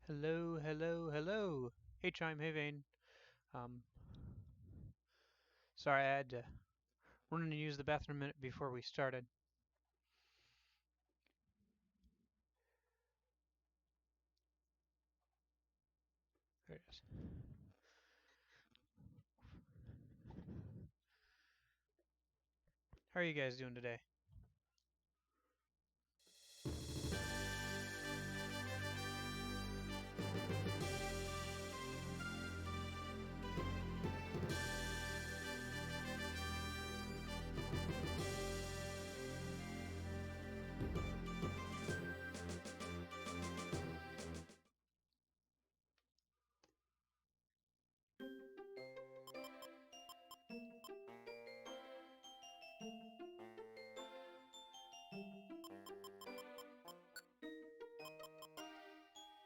Hello, hello, hello. Hey Chime, hey Vane. Um, sorry I had to run and use the bathroom a minute before we started. There it is. How are you guys doing today?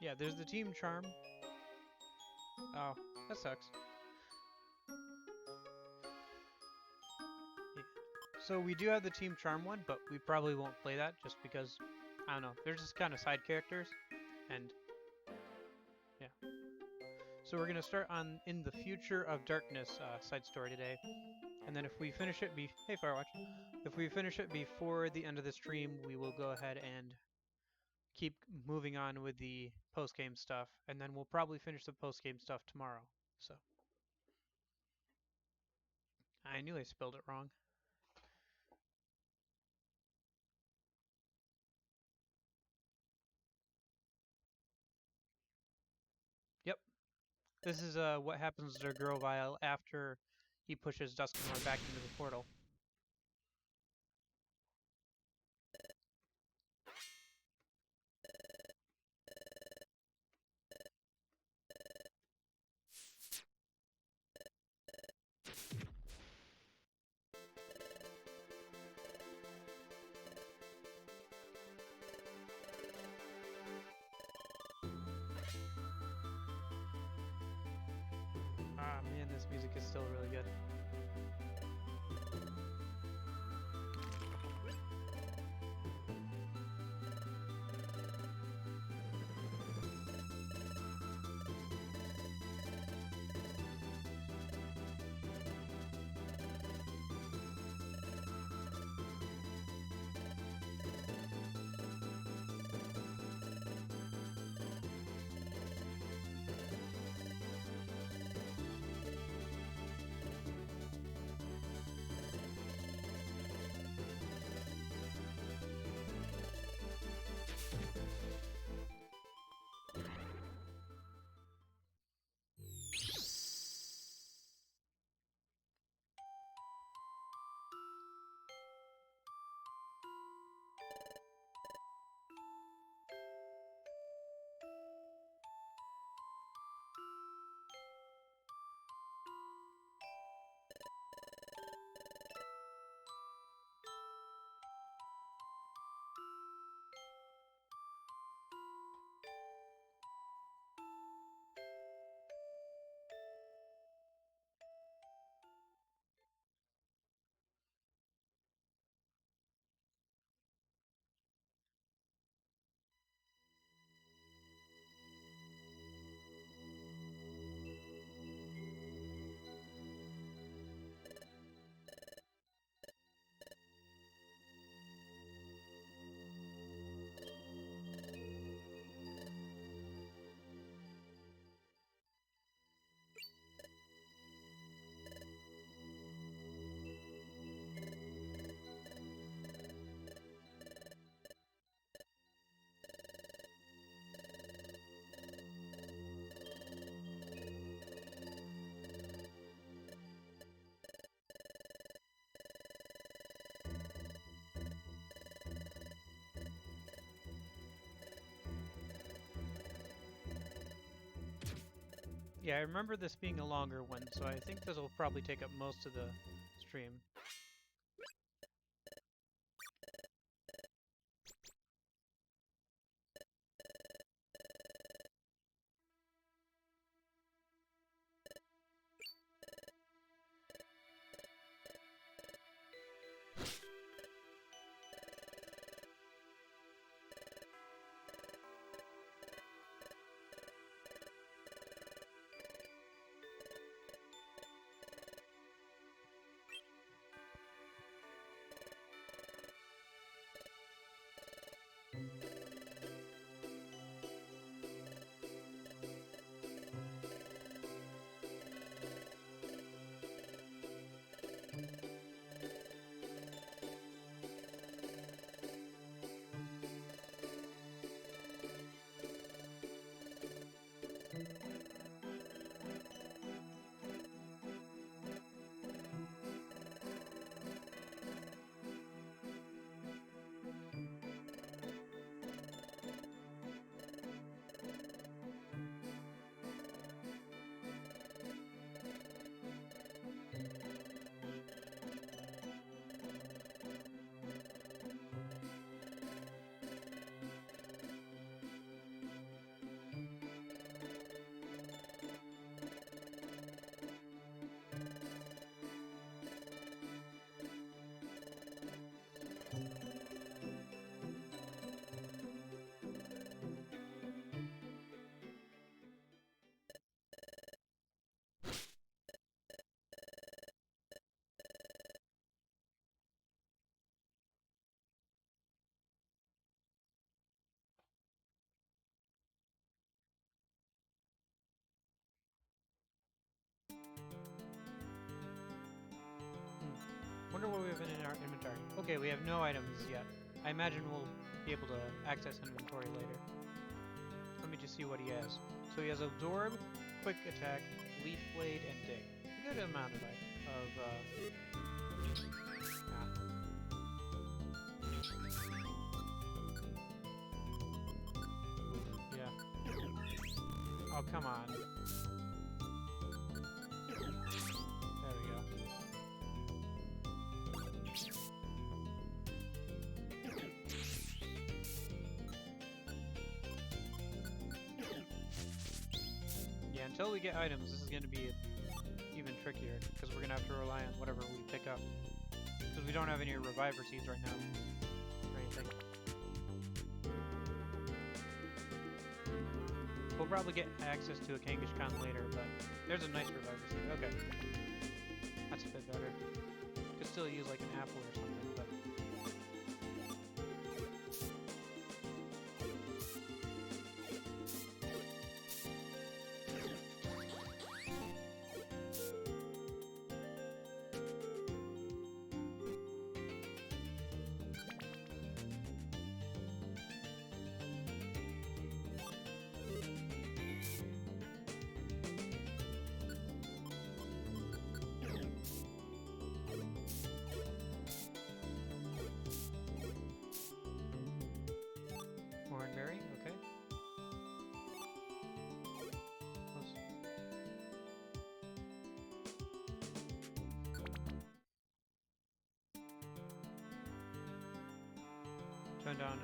Yeah, there's the team charm. Oh, that sucks. Yeah. So we do have the team charm one, but we probably won't play that just because, I don't know, they're just kind of side characters. And yeah. So we're going to start on In the Future of Darkness side story today. And then if we finish it, hey Firewatch, if we finish it before the end of the stream, we will go ahead and keep moving on with the post game stuff, and then we'll probably finish the post game stuff tomorrow. So I knew I spelled it wrong. Yep, this is what happens to Grovile after he pushes Dusknoir back into the portal. Ah man, this music is still really good. Yeah, I remember this being a longer one, so I think this will probably take up most of the stream. wonder what we have in our inventory. Okay, we have no items yet. I imagine we'll be able to access inventory later. Let me just see what he has. So he has Absorb, Quick Attack, Leaf Blade, and Dig. A good amount of yeah. Oh, come on. There we go. Yeah, until we get items, this is going to be even trickier, because we're going to have to rely on whatever we pick up. Because we don't have any reviver seeds right now, or anything. We'll probably get access to a Kangaskhan later, but there's a nice reviver seed. Okay. That's a bit better. Could still use like an apple or something, but... Morinberry, okay. Close. Turn down.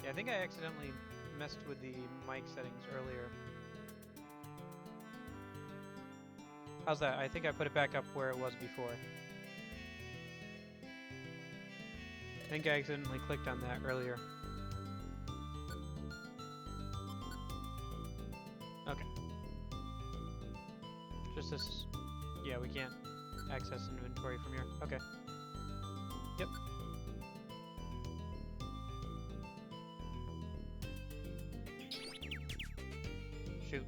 Yeah, I think I accidentally messed with the mic settings earlier. How's that? I think I put it back up where it was before. I think I accidentally clicked on that earlier. Okay. Just this. Yeah, we can't access inventory from here. Okay. Yep. Shoot.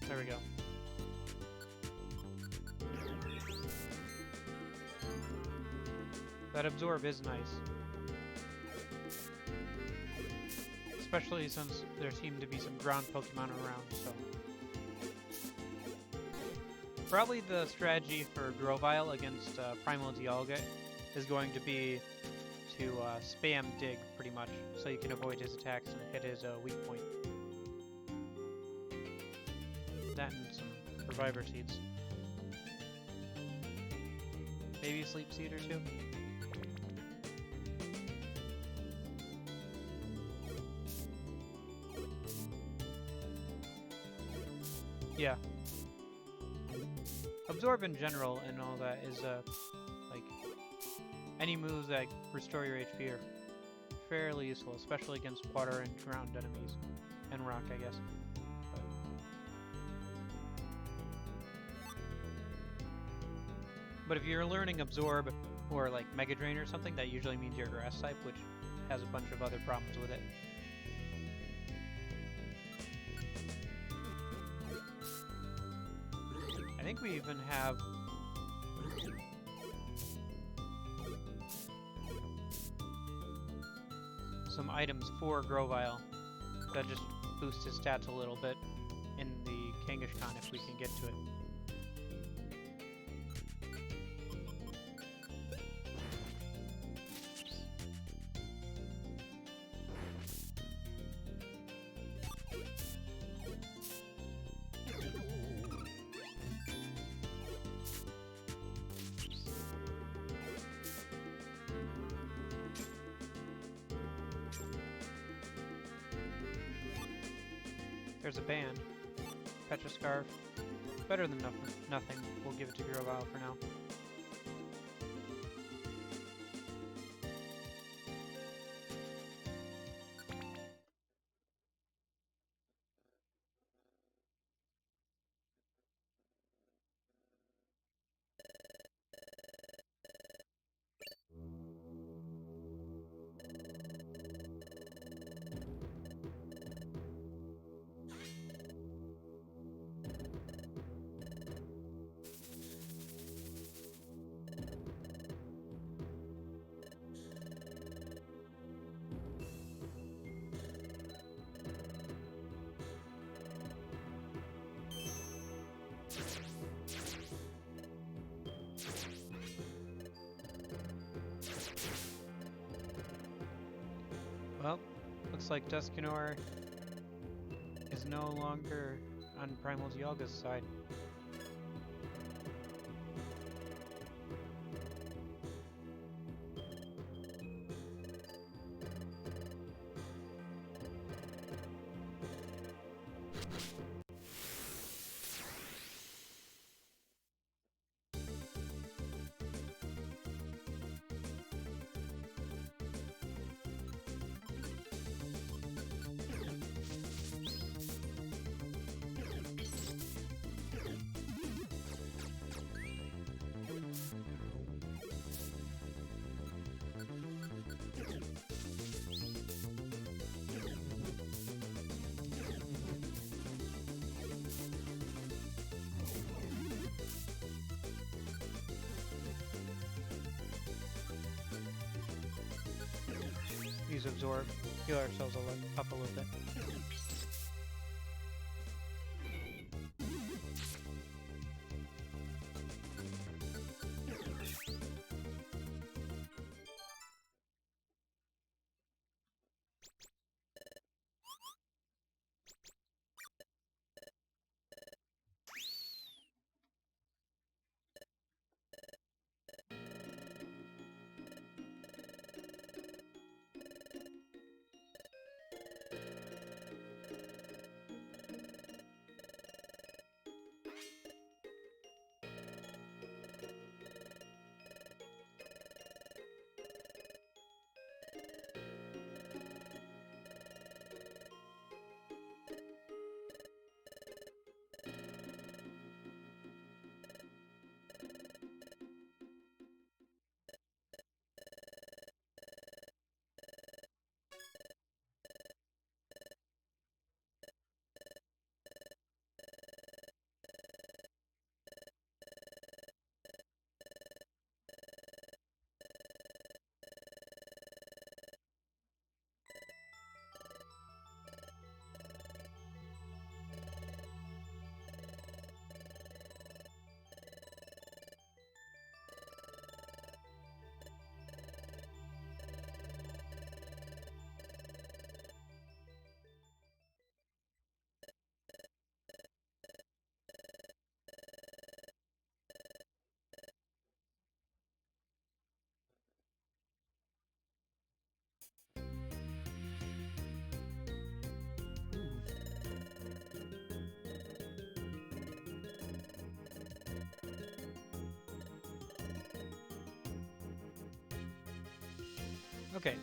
There we go. That absorb is nice. Especially since there seem to be some ground Pokemon around, so... Probably the strategy for Grovyle against Primal Dialga is going to be to spam Dig, pretty much, so you can avoid his attacks and hit his weak point. That and some Reviver Seeds. Maybe a Sleep Seed or two? Yeah. Absorb in general and all that is, like, any moves that restore your HP are fairly useful, especially against water and ground enemies. And rock, I guess. But if you're learning Absorb or, like, Mega Drain or something, that usually means you're Grass type, which has a bunch of other problems with it. I think we even have some items for Grovyle that just boost his stats a little bit in the Kangaskhan if we can get to it. There's a band. Petra Scarf. Better than nothing. We'll give it to Grovyle for now. looks like Duskanor is no longer on Primal Dialga's side. Use Absorb, heal ourselves up a little bit. Okay,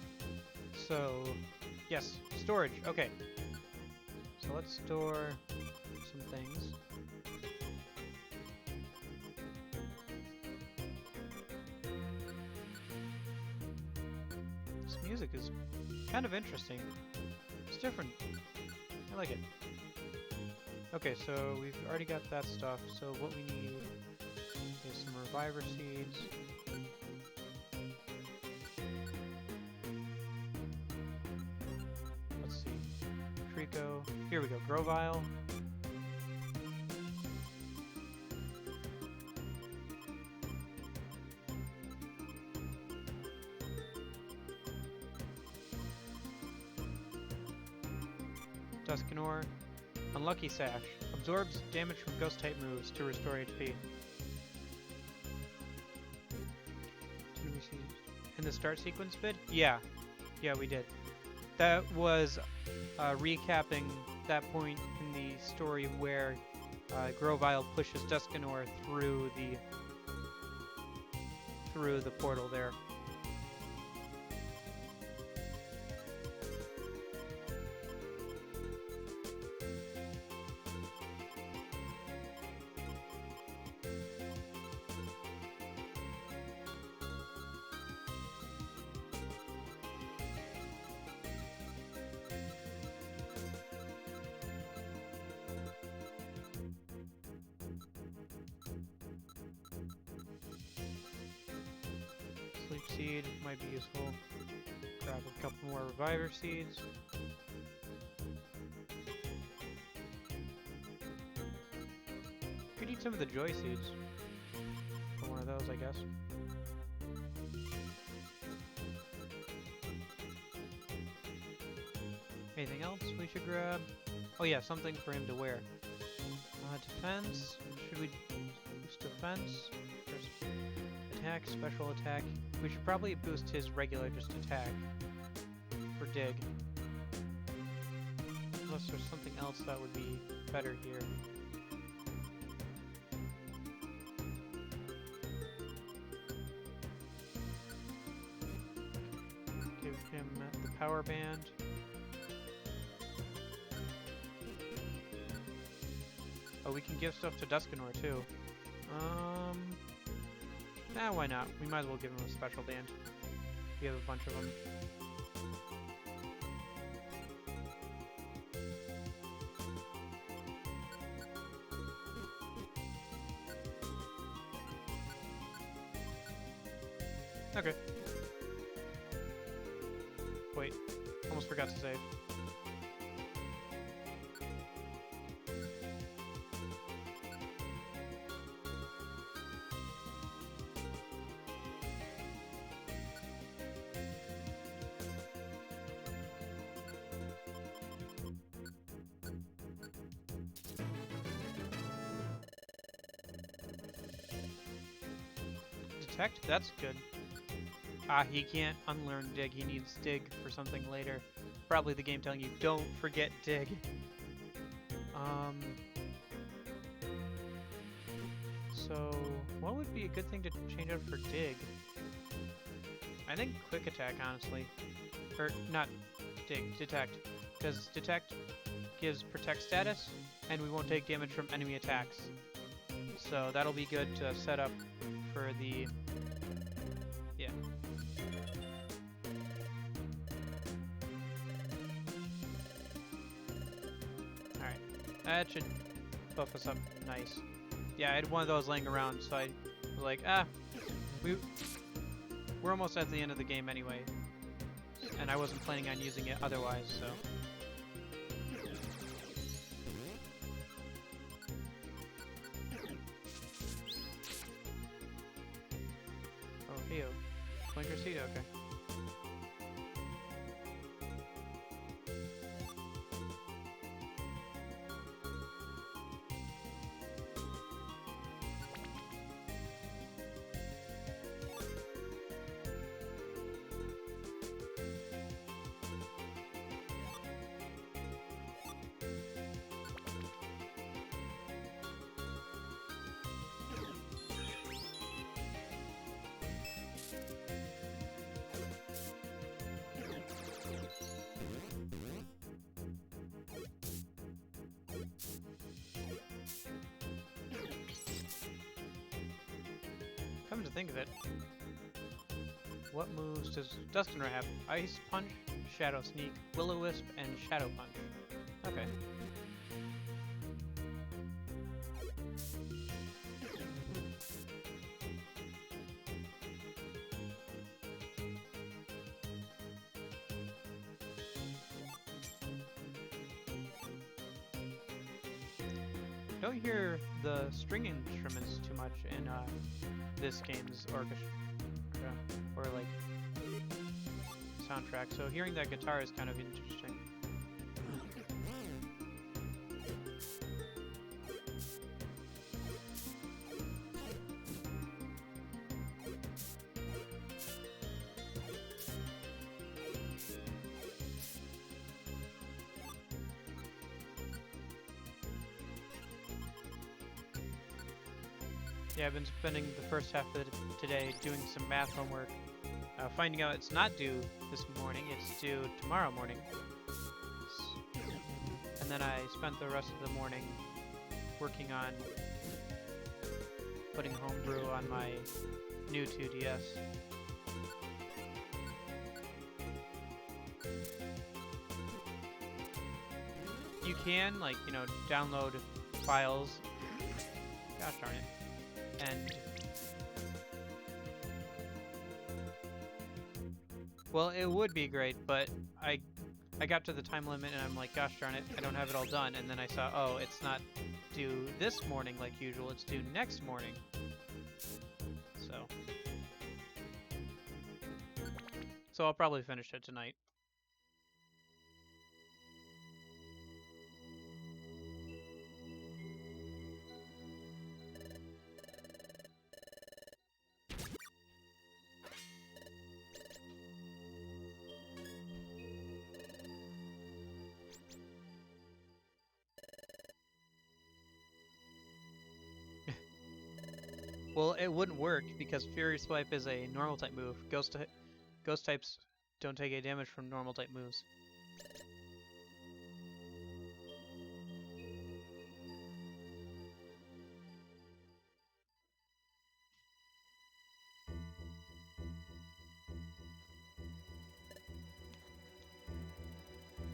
so yes, storage. Okay, so let's store some things. This music is kind of interesting. It's different. I like it. Okay, so we've already got that stuff. So what we need is some Reviver Seeds. Trico. Here we go. Grovyle. Duskanor. Unlucky Sash. Absorbs damage from ghost type moves to restore HP. Did we see in the start sequence vid? Yeah. Yeah, we did. That was recapping that point in the story where Grovyle pushes Duskanor through the portal there. Sleep Seed might be useful. Grab a couple more Reviver Seeds. Could eat some of the Joy Seeds. For one of those, I guess. Anything else we should grab? Oh yeah, something for him to wear. Defense. Should we boost defense? First attack, special attack. We should probably boost his regular just attack for dig. Unless there's something else that would be better here. Give him the power band. Oh, we can give stuff to Duskenor too. Nah, why not? We might as well give him a special band. We have a bunch of them. Okay. Wait, almost forgot to save. Detect? That's good. Ah, he can't unlearn dig. He needs dig for something later. Probably the game telling you, don't forget dig. So, what would be a good thing to change out for dig? I think quick attack, honestly. Or, not dig, detect. Because detect gives protect status, and we won't take damage from enemy attacks. So that'll be good to set up for the... yeah. Alright. That should buff us up nice. Yeah, I had one of those laying around, so I was like, we're almost at the end of the game anyway. And I wasn't planning on using it otherwise, so... Oh, heyo. Blinker seed, okay. Come to think of it, what moves does Duskenor have? Ice Punch, Shadow Sneak, Will-O-Wisp, and Shadow Punch. Okay. Don't hear the string instruments too much in this game's orchestra or like soundtrack, so hearing that guitar is kind of interesting. Yeah, I've been spending the first half of today doing some math homework, finding out it's not due this morning, it's due tomorrow morning. And then I spent the rest of the morning working on putting homebrew on my new 2DS. You can, like, you know, download files. Gosh darn it. And well, it would be great, but I got to the time limit and I'm like, gosh darn it, I don't have it all done. And then I saw, oh, it's not due this morning like usual, it's due next morning. So I'll probably finish it tonight. Well, it wouldn't work because Fury Swipe is a normal type move. Ghost types don't take any damage from normal type moves.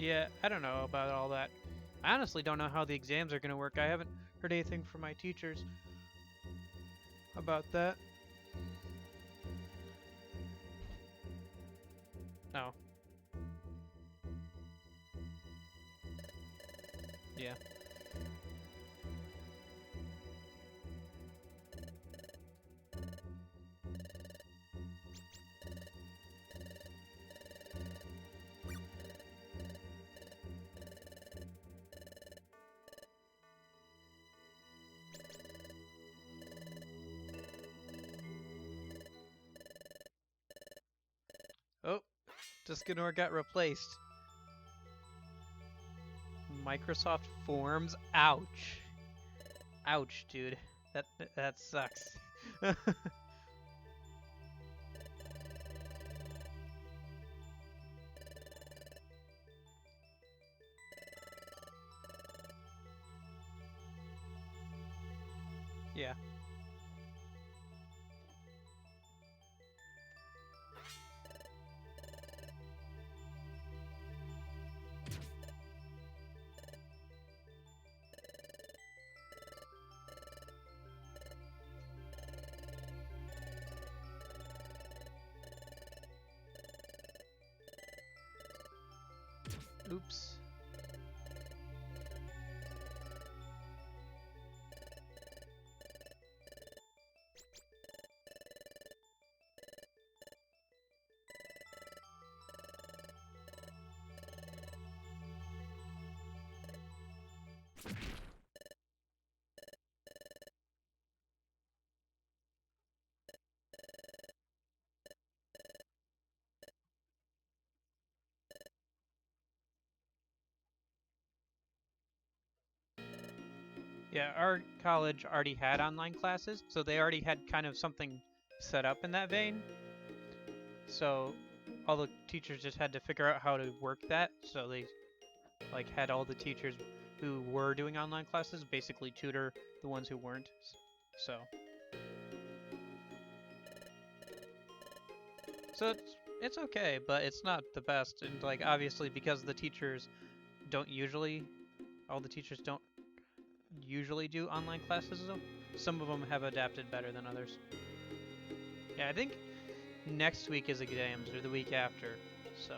Yeah, I don't know about all that. I honestly don't know how the exams are going to work. I haven't heard anything from my teachers about that. No. Yeah. Oh, Duscanor got replaced. Microsoft Forms. Ouch. Ouch, dude. That sucks. Yeah. Oops. Yeah, our college already had online classes, so they already had kind of something set up in that vein. So all the teachers just had to figure out how to work that. So they like had all the teachers who were doing online classes basically tutor the ones who weren't. So it's okay, but it's not the best. And like obviously because the teachers don't usually all the teachers don't usually do online classes though. Some of them have adapted better than others. Yeah, I think next week is exams or the week after. So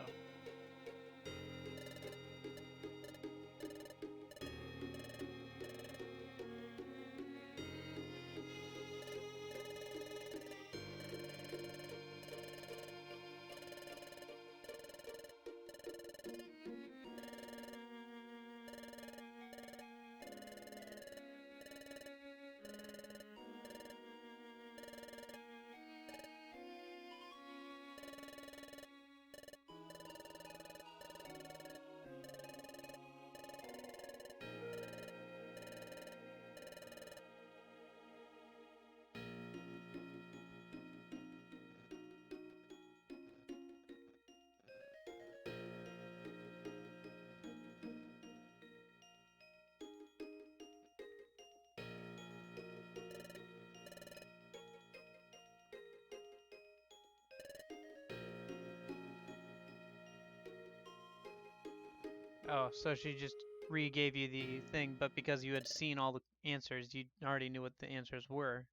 oh, so she just re-gave you the thing, but because you had seen all the answers, you already knew what the answers were.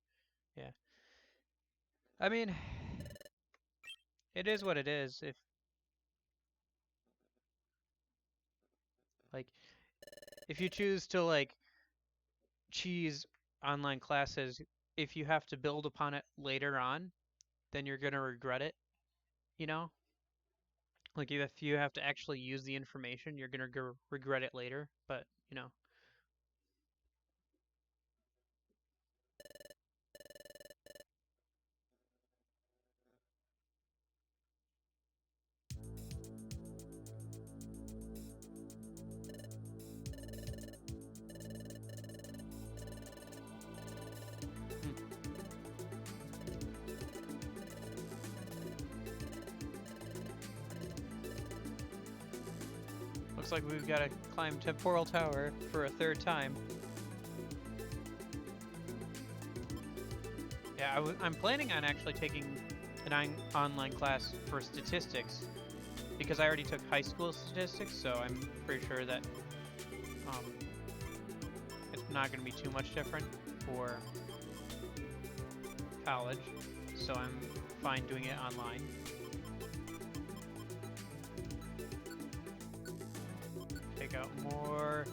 Yeah. I mean, it is what it is. If like if you choose to like cheese online classes, if you have to build upon it later on, then you're gonna regret it, you know? Like if you have to actually use the information, you're gonna regret it later, but you know. Hmm. Looks like we've got to climb Temporal Tower for a third time. Yeah, I'm planning on actually taking an online class for statistics because I already took high school statistics, so I'm pretty sure that it's not going to be too much different for college, so I'm fine doing it online. Take out more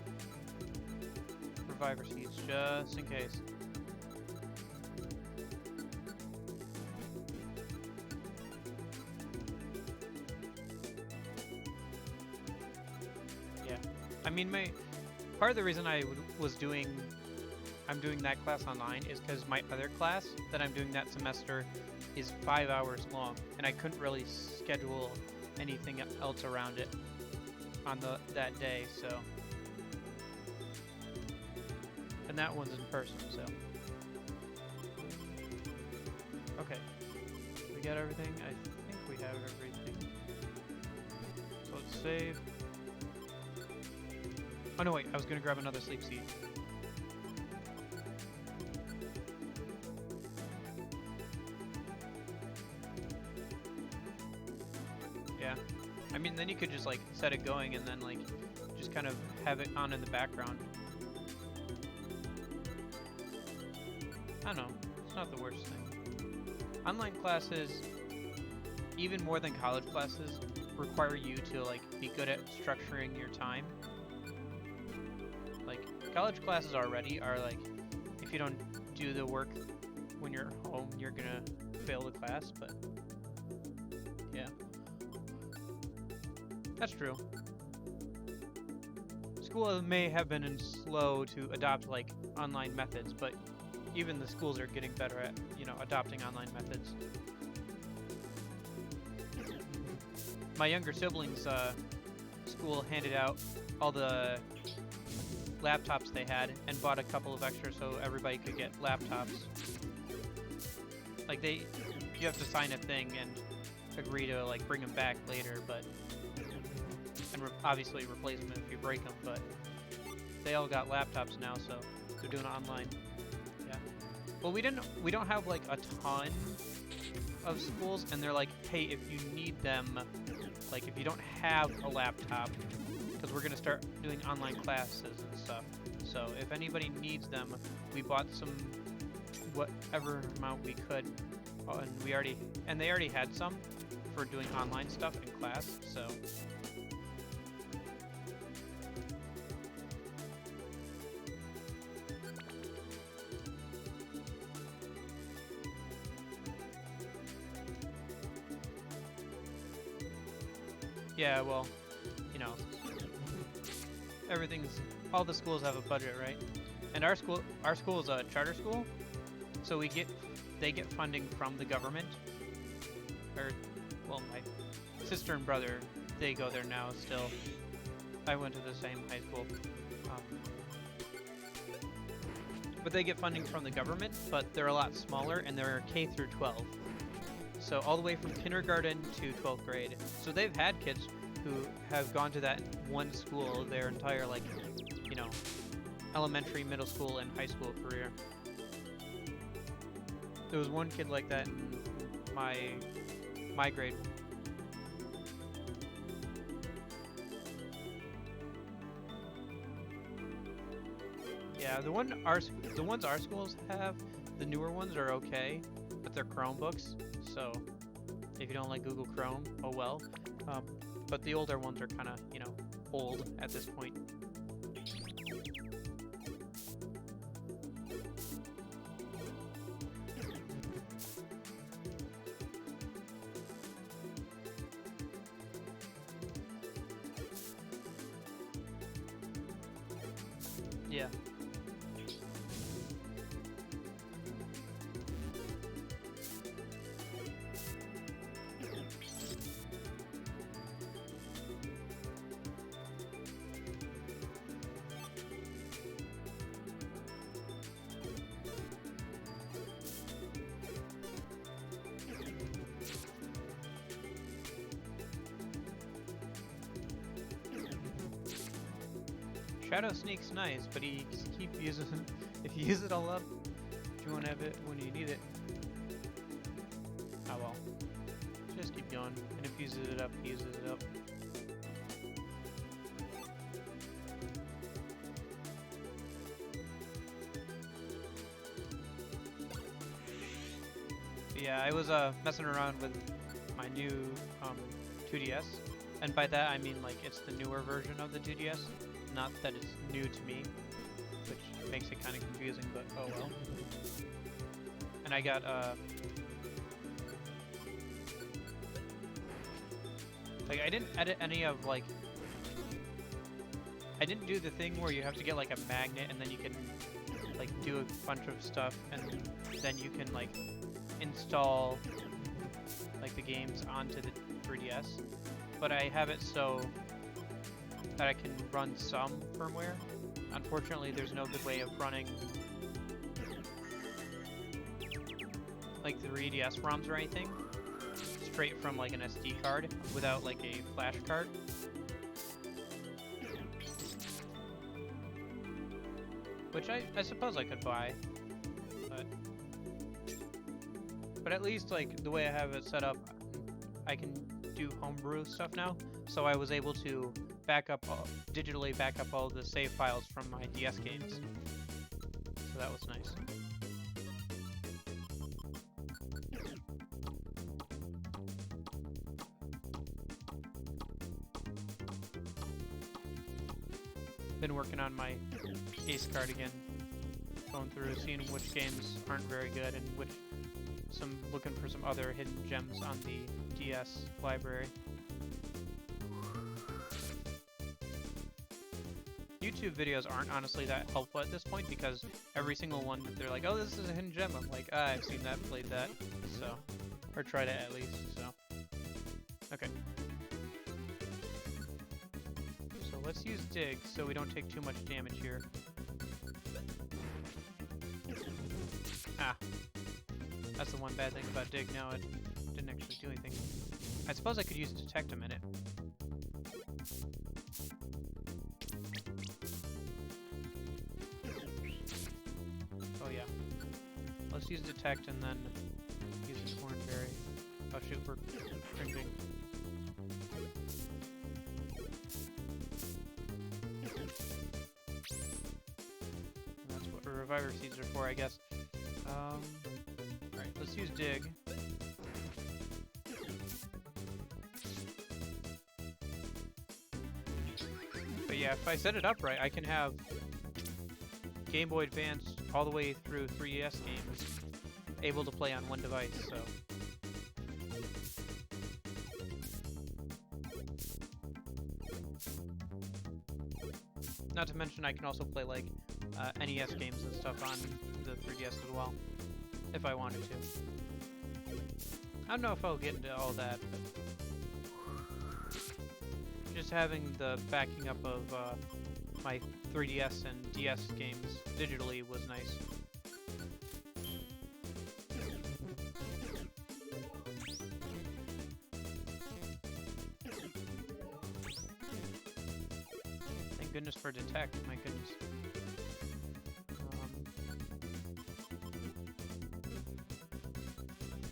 reviver seeds just in case. Yeah, I mean, part of the reason I'm doing that class online is because my other class that I'm doing that semester is 5 hours long, and I couldn't really schedule anything else around it on that day, so. And that one's in person, so. Okay. We got everything? I think we have everything. So let's save. Oh no, wait, I was gonna grab another sleep seed. Yeah. I mean, then you could just like set it going and then like just kind of have it on in the background. I don't know. It's not the worst thing. Online classes, even more than college classes, require you to like be good at structuring your time. Like college classes already are like, if you don't do the work when you're home, you're gonna fail the class, but yeah. That's true. School may have been slow to adopt like online methods, but even the schools are getting better at, you know, adopting online methods. My younger siblings' school handed out all the laptops they had and bought a couple of extra so everybody could get laptops. Like you have to sign a thing and agree to like bring them back later, but and obviously replace them if you break them. But they all got laptops now, so they're doing it online. Yeah. Well, we don't have like a ton of schools, and they're like, hey, if you need them, like if you don't have a laptop, because we're gonna start doing online classes and stuff. So if anybody needs them, we bought some, whatever amount we could, and they already had some for doing online stuff in class. So. Yeah, well, you know, all the schools have a budget, right? And our school is a charter school, so they get funding from the government. Or, well, my sister and brother, they go there now still. I went to the same high school. But they get funding from the government, but they're a lot smaller, and they're K through 12. So all the way from kindergarten to 12th grade. So they've had kids who have gone to that one school their entire, like, you know, elementary, middle school, and high school career. There was one kid like that in my grade. Yeah, the ones our schools have, the newer ones are okay, but they're Chromebooks, so if you don't like Google Chrome, oh well. But the older ones are kind of, you know, old at this point. Yeah. Shadow Sneak's nice, but he keep using if you use it all up, you won't have it when you need it. Oh well. Just keep going. And if he uses it up, he uses it up. Yeah, I was messing around with my new 2DS, and by that I mean like it's the newer version of the 2DS, not that it's new to me, which makes it kind of confusing, but oh well. And I got like I didn't edit any of like I didn't do the thing where you have to get like a magnet and then you can like do a bunch of stuff and then you can like install like the games onto the 3DS, but I have it so that I can run some firmware. Unfortunately, there's no good way of running like the 3DS ROMs or anything straight from like an SD card without like a flash card. Which I suppose I could buy, but at least like the way I have it set up, I can do homebrew stuff now. So I was able to digitally back up all the save files from my DS games. So that was nice. Been working on my Ace card again, going through seeing which games aren't very good and looking for some other hidden gems on the DS library. YouTube videos aren't honestly that helpful at this point because every single one they're like, oh, this is a hidden gem. I'm like, I've seen that, played that, so, or tried it at least, so. Okay. So let's use dig so we don't take too much damage here. Ah. That's the one bad thing about dig now, it didn't actually do anything. I suppose I could use detect a minute. Oh yeah. Let's use detect and then use the hornberry. Oh shoot, we're drinking. That's what reviver seeds are for, I guess. Alright, let's use dig. But yeah, if I set it up right, I can have Game Boy Advance all the way through 3DS games able to play on one device, so. Not to mention I can also play like NES games and stuff on the 3DS as well, if I wanted to. I don't know if I'll get into all that, but just having the backing up of my 3DS and DS games digitally was nice. Thank goodness for detect, my goodness.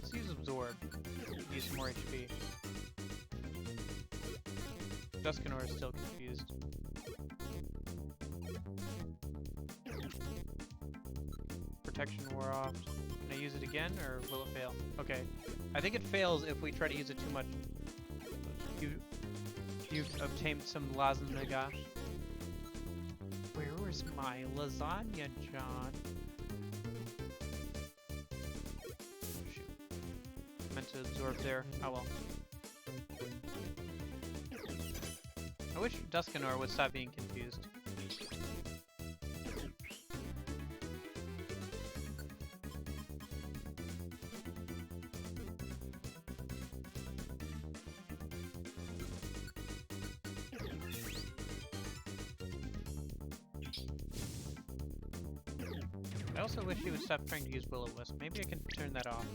Let's use absorb, use some more HP. Duskanor is still confused. Protection wore off. Can I use it again, or will it fail? Okay. I think it fails if we try to use it too much. You've obtained some lasagna. Where was my lasagna, John? Shoot. I meant to absorb there. Oh well. I wish Duskanor would stop being confused. I also wish he would stop trying to use Will-O-Wisp. Maybe I can turn that off.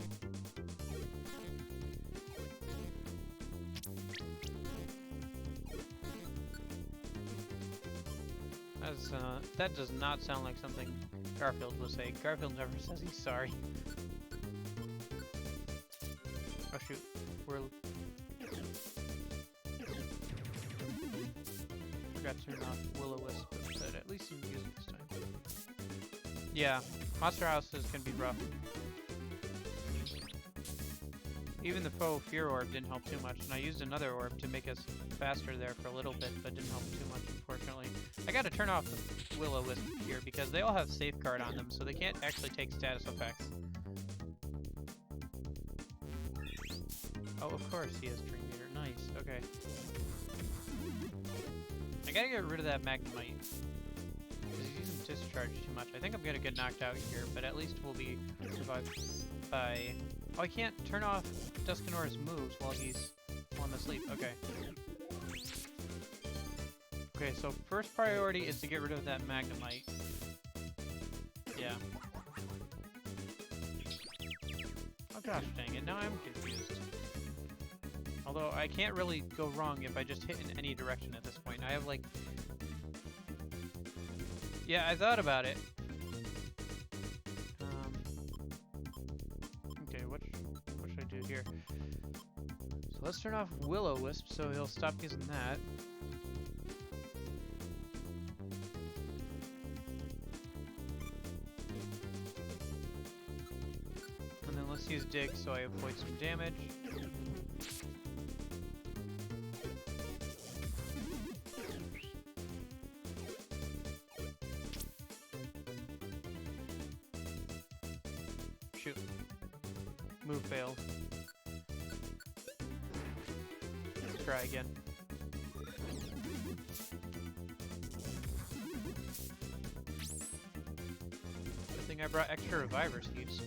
That was that does not sound like something Garfield would say. Garfield never says he's sorry. Oh shoot, we're... Forgot to turn off Will-O-Wisp, but at least you can use it this time. Yeah, monster houses can be rough. Even the faux fear orb didn't help too much, and I used another orb to make us faster there for a little bit, but didn't help too much, unfortunately. I gotta turn off the Will-O-Wisp here, because they all have safeguard on them, so they can't actually take status effects. Oh, of course he has Dream Eater. Nice, okay. I gotta get rid of that Magnemite. Because he's using Discharge too much. I think I'm gonna get knocked out here, but at least we'll be survived by... Oh, I can't turn off Dusknoir's moves while I'm asleep. Okay. Okay, so first priority is to get rid of that Magnemite. Yeah. Oh gosh dang it, now I'm confused. Although I can't really go wrong if I just hit in any direction at this point. I have like... Yeah, I thought about it. Okay, what should I do here? So let's turn off Will-O-Wisp so he'll stop using that. And then let's use Dig so I avoid some damage. Shoot. Move failed. Let's try again. Good thing I brought extra Reviver Seeds.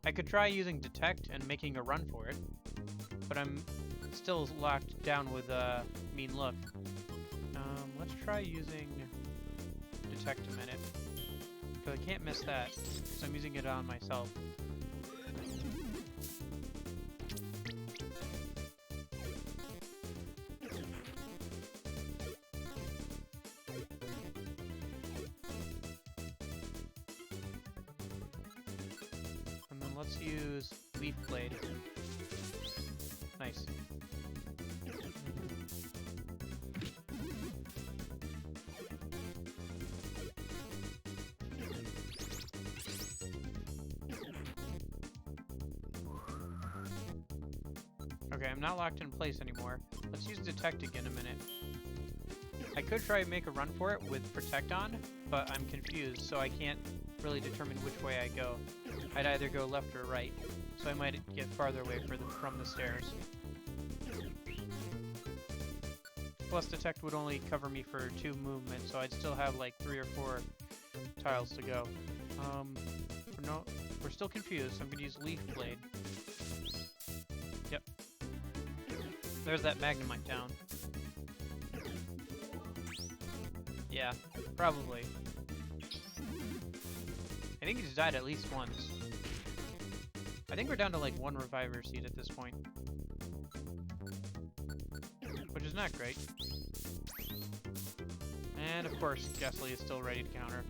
I could try using Detect and making a run for it, but I'm still locked down with Mean Look. Let's try using Detect a minute, because I can't miss that, because I'm using it on myself. And then let's use Leaf Blade. Nice. Okay, I'm not locked in place anymore. Let's use Detect again a minute. I could try and make a run for it with Protect on, but I'm confused, so I can't really determine which way I go. I'd either go left or right, so I might get farther away from the stairs. Plus Detect would only cover me for 2 movements, so I'd still have like 3 or 4 tiles to go. We're still confused, so I'm gonna use Leaf Blade. Yep. There's that Magnemite down. Yeah, probably. I think he's died at least once. I think we're down to like 1 Reviver Seed at this point. Which is not great. And of course, Gastly is still ready to counter.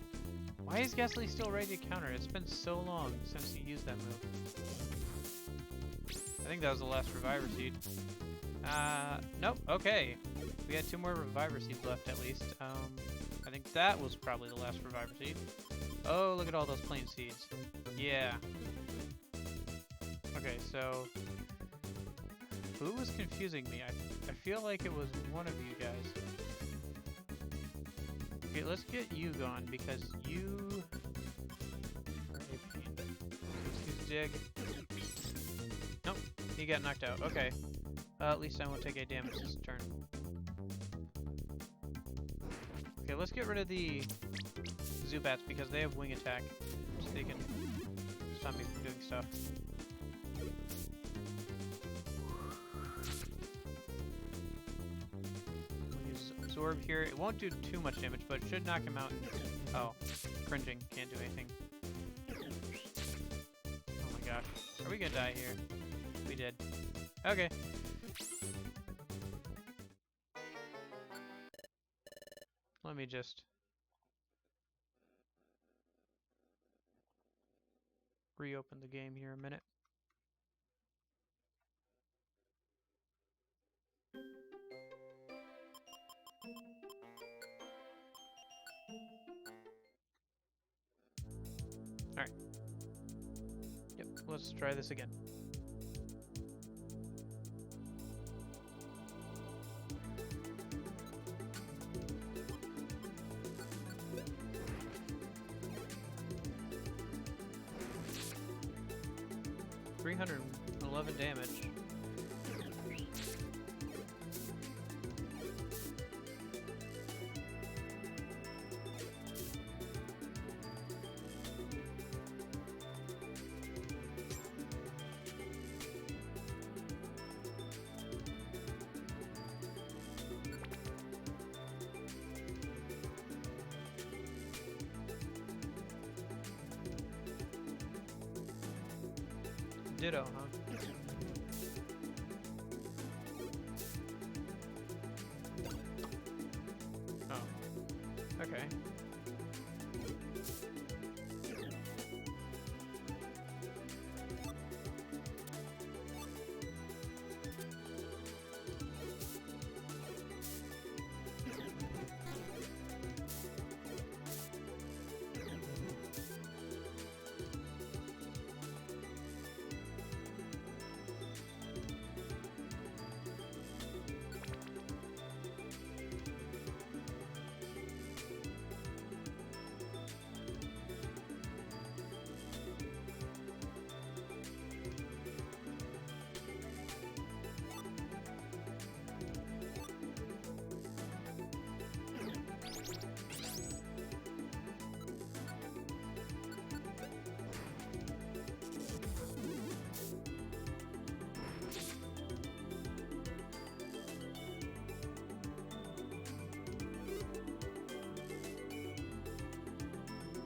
Why is Gastly still ready to counter? It's been so long since he used that move. I think that was the last Reviver Seed. Nope, okay. We had 2 more Reviver Seeds left at least. I think that was probably the last Reviver Seed. Oh, look at all those plain seeds. Yeah. Okay, so... Who was confusing me? I feel like it was one of you guys. Okay, let's get you gone, because you... Let's use Dig. Nope, he got knocked out. Okay. At least I won't take any damage this turn. Okay, let's get rid of the Zubats because they have wing attack, so they can stop me from doing stuff. We'll use Absorb here. It won't do too much damage, but it should knock him out. Oh, cringing. Can't do anything. Oh my gosh. Are we gonna die here? We did. Okay. let me just reopen the game here a minute. Alright. Yep, let's try this again. $311 damage. Ditto, huh? Oh. Okay.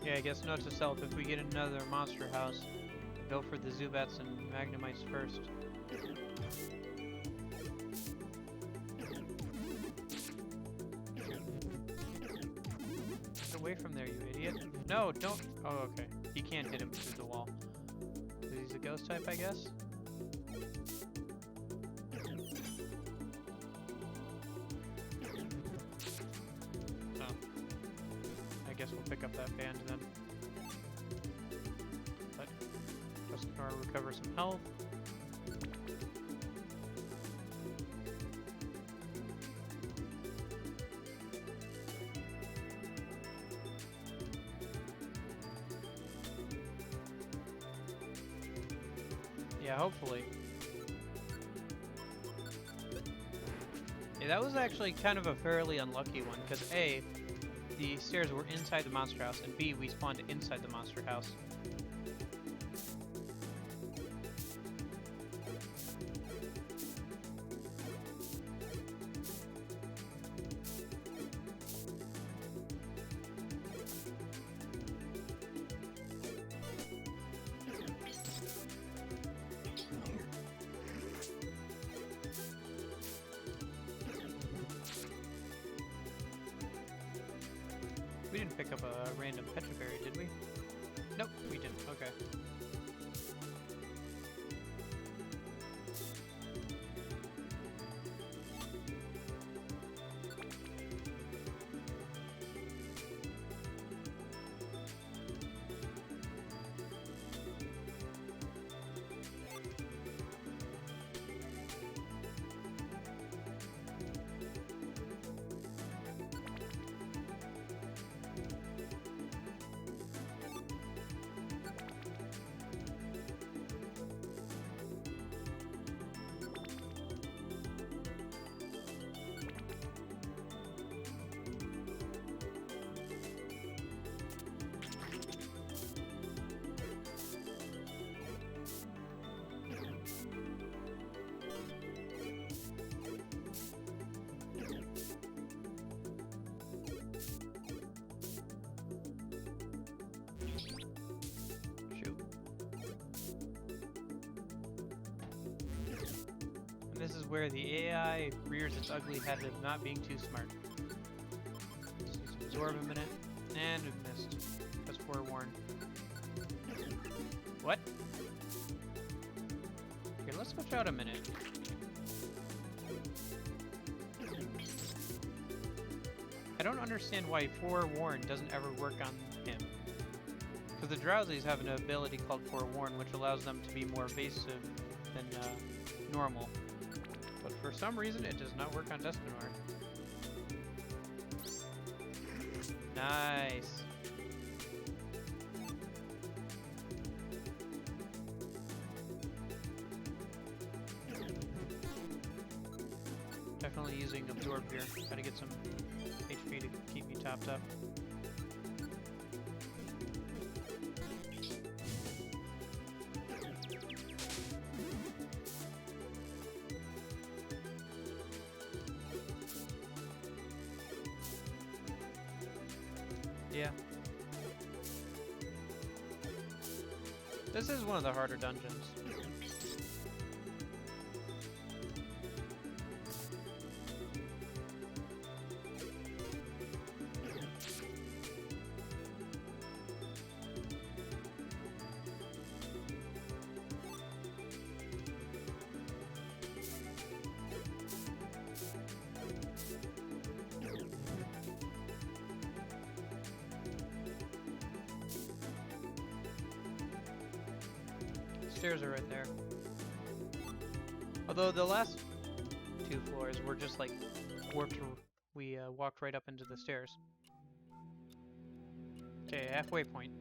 Yeah, I guess note to self, if we get another monster house, go for the Zubats and Magnemites first. Get away from there, you idiot. No, don't! Oh, okay. You can't hit him through the wall. He's a ghost type, I guess? I guess we'll pick up that band then. But just recover some health. Yeah, hopefully. Yeah, that was actually kind of a fairly unlucky one, because A, the stairs were inside the monster house, and B, we spawned inside the monster house. We didn't pick up a random Petriberry, did we? Nope, we didn't. Okay. This is where the AI rears its ugly head of not being too smart. See some absorb a minute. And we missed. That's forewarned. What? Here, let's switch out a minute. I don't understand why Forewarn doesn't ever work on him. Because the Drowsies have an ability called Forewarn, which allows them to be more evasive than normal. But for some reason, it does not work on Destinor. Nice. Definitely using Absorb here. Gotta get some HP to keep me topped up. Yeah. This is one of the harder dungeons. Stairs are right there. Although the last two floors were just like warped, we walked right up into the stairs. Okay, halfway point.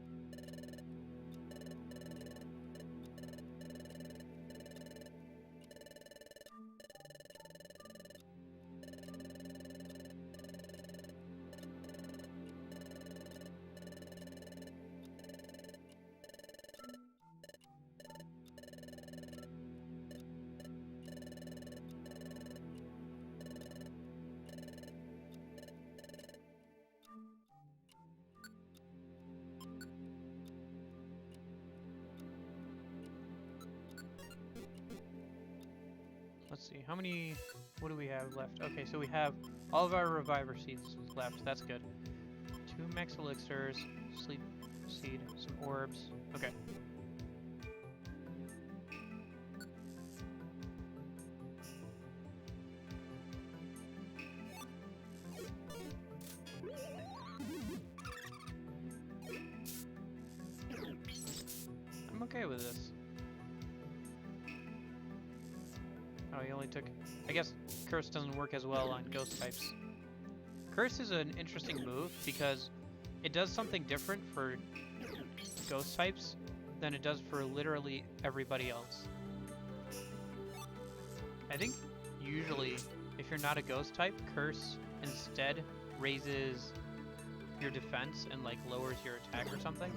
Let's see, how many, what do we have left? Okay, so we have all of our Reviver Seeds left, that's good. 2 Max Elixirs, Sleep Seed, some Orbs, okay. I'm okay with this. Oh, he only took... I guess Curse doesn't work as well on Ghost types. Curse is an interesting move because it does something different for Ghost types than it does for literally everybody else. I think usually if you're not a Ghost type, Curse instead raises your defense and like lowers your attack or something.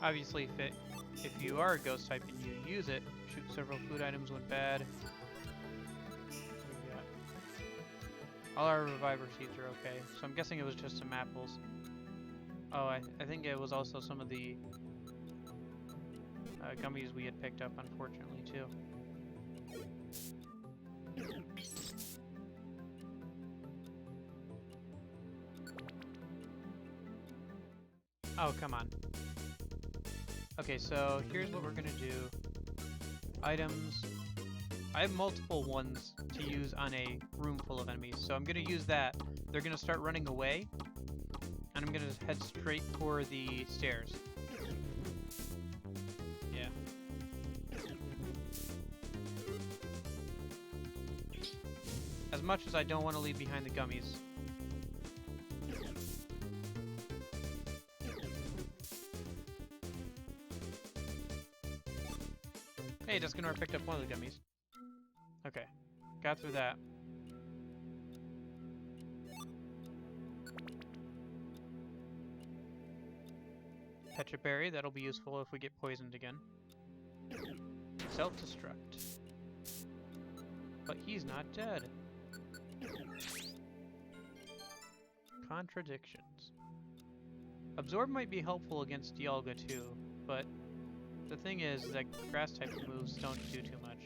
Obviously, if you are a Ghost type and you use it, shoot several food items when bad. All our Reviver Seeds are okay, so I'm guessing it was just some apples. Oh, I think it was also some of the gummies we had picked up, unfortunately, too. Oh, come on. Okay, so here's what we're gonna do. Items. I have multiple ones to use on a room full of enemies, so I'm gonna use that. They're gonna start running away, and I'm gonna head straight for the stairs. Yeah. As much as I don't want to leave behind the gummies. Hey, Destinor picked up one of the gummies. Okay, got through that. Pecha Berry, that'll be useful if we get poisoned again. Self-destruct. But he's not dead. Contradictions. Absorb might be helpful against Dialga too, but the thing is that grass type moves don't do too much.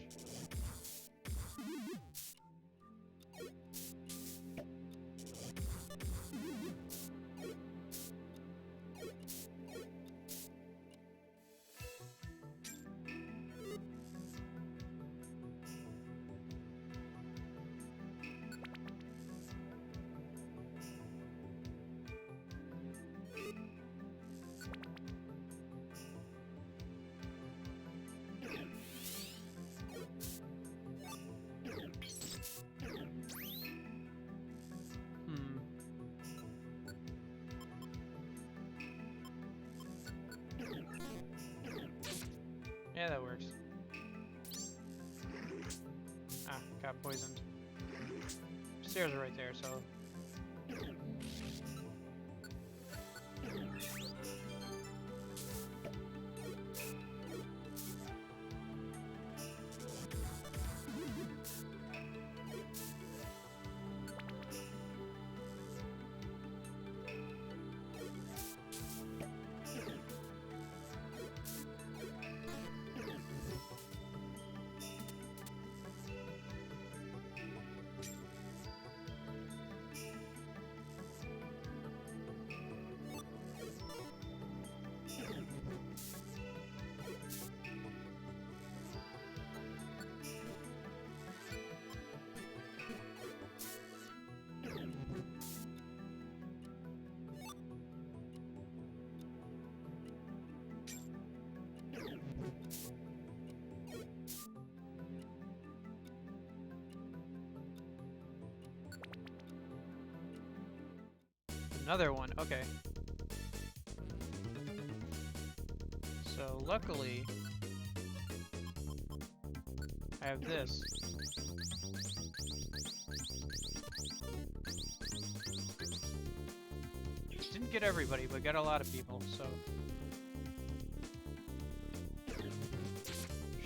Yeah, that works. Ah, got poisoned. Stairs are right there, so... Another one, okay. So luckily, I have this. Didn't get everybody, but got a lot of people, so...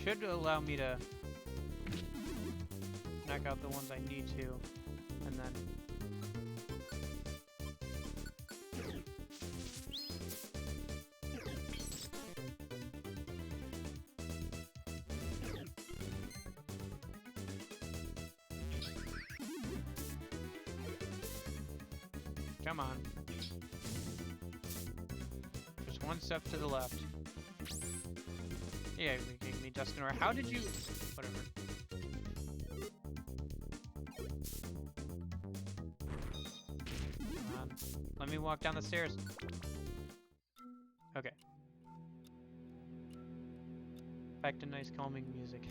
Should allow me to knock out the ones I need to, and then... Come on. Just one step to the left. Yeah, you gave me Dusknoir. How did you... Whatever. Come on. Let me walk down the stairs. Okay. Back to nice calming music.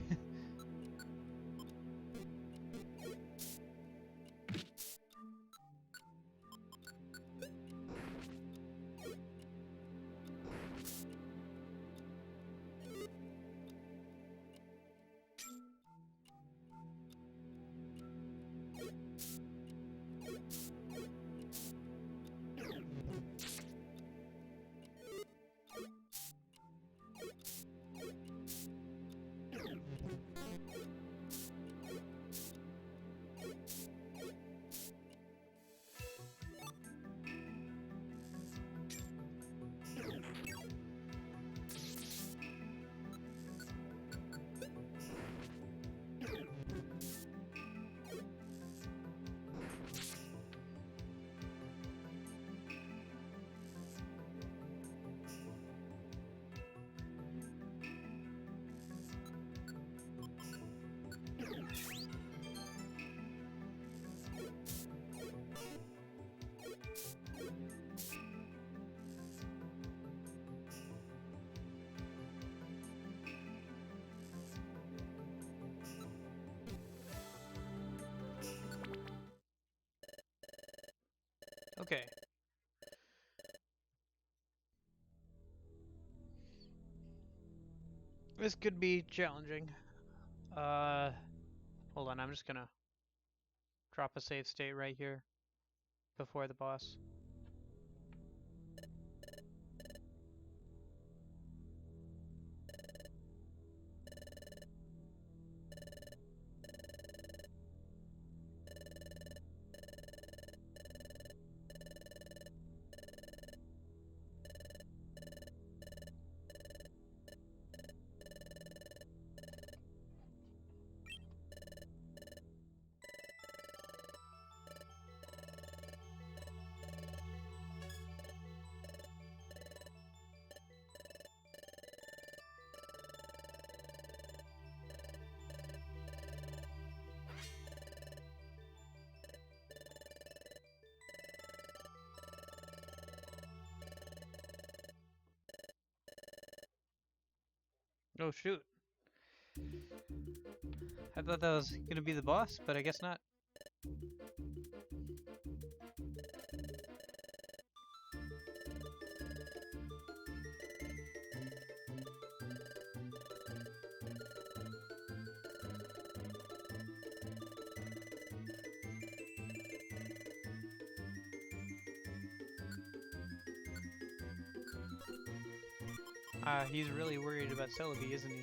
Okay. This could be challenging. Hold on, I'm just gonna drop a save state right here before the boss. Oh shoot. I thought that was gonna be the boss, but I guess not. He's really worried about Celebi, isn't he?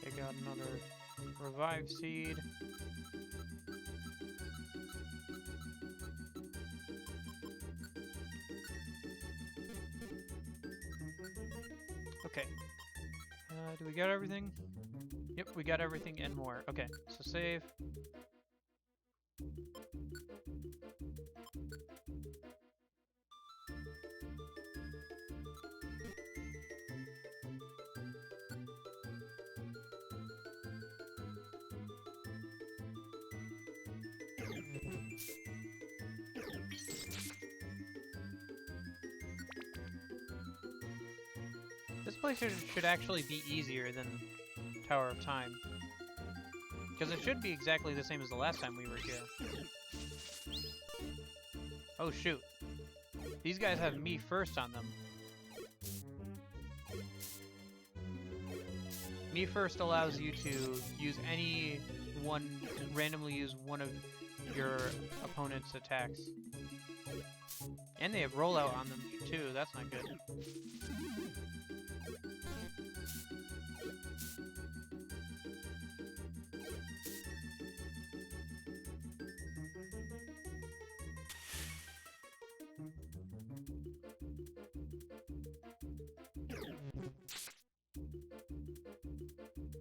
Take out another revive seed. Okay. Do we got everything? Yep, we got everything and more. Okay, so save. This place should actually be easier than Tower of Time. Because it should be exactly the same as the last time we were here. Oh shoot. These guys have me first on them. Me first allows you to randomly use one of your opponent's attacks. And they have rollout on them too, that's not good.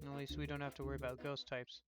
At least we don't have to worry about ghost types.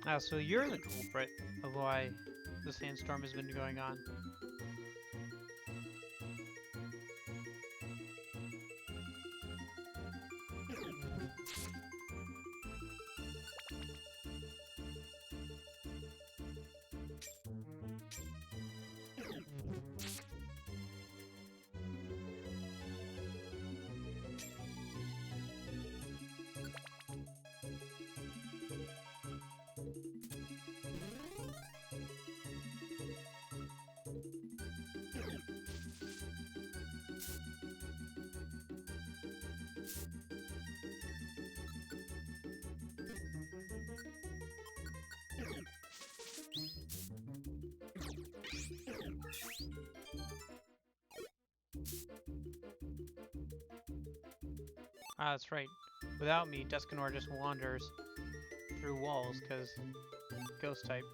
Ah, so you're the culprit of why the sandstorm has been going on. Ah, that's right. Without me, Descanor just wanders through walls, because ghost type.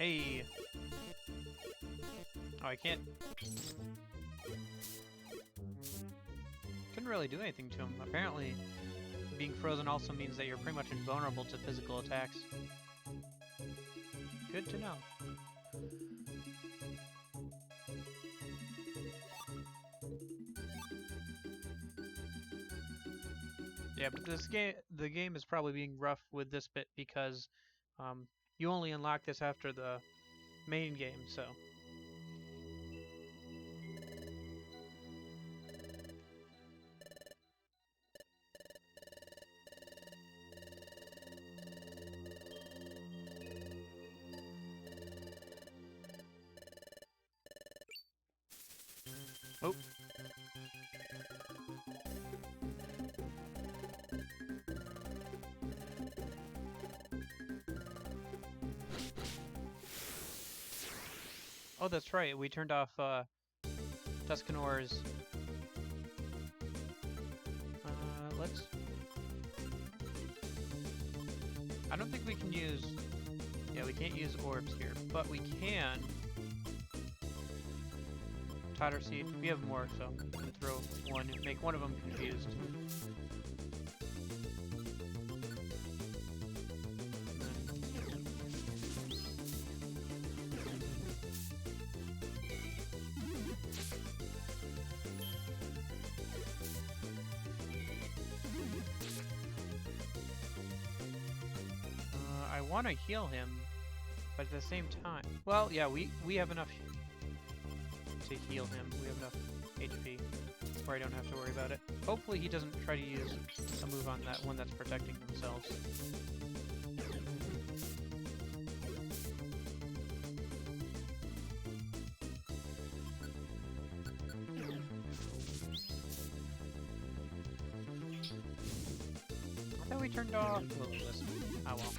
Hey! Oh, I can't... Couldn't really do anything to him. Apparently, being frozen also means that you're pretty much invulnerable to physical attacks. Good to know. Yeah, but the game is probably being rough with this bit because you only unlock this after the main game, so. Oh. Oh, that's right. We turned off Tuscanor's. Let's. I don't think we can use. Yeah, we can't use orbs here, but we can. Totter Seed. We have more, so I'm gonna throw one and make one of them confused. I want to heal him, but at the same time... Well, yeah, we have enough to heal him. We have enough HP where I don't have to worry about it. Hopefully he doesn't try to use a move on that one that's protecting themselves. I thought we turned off... Well, listen. Oh well.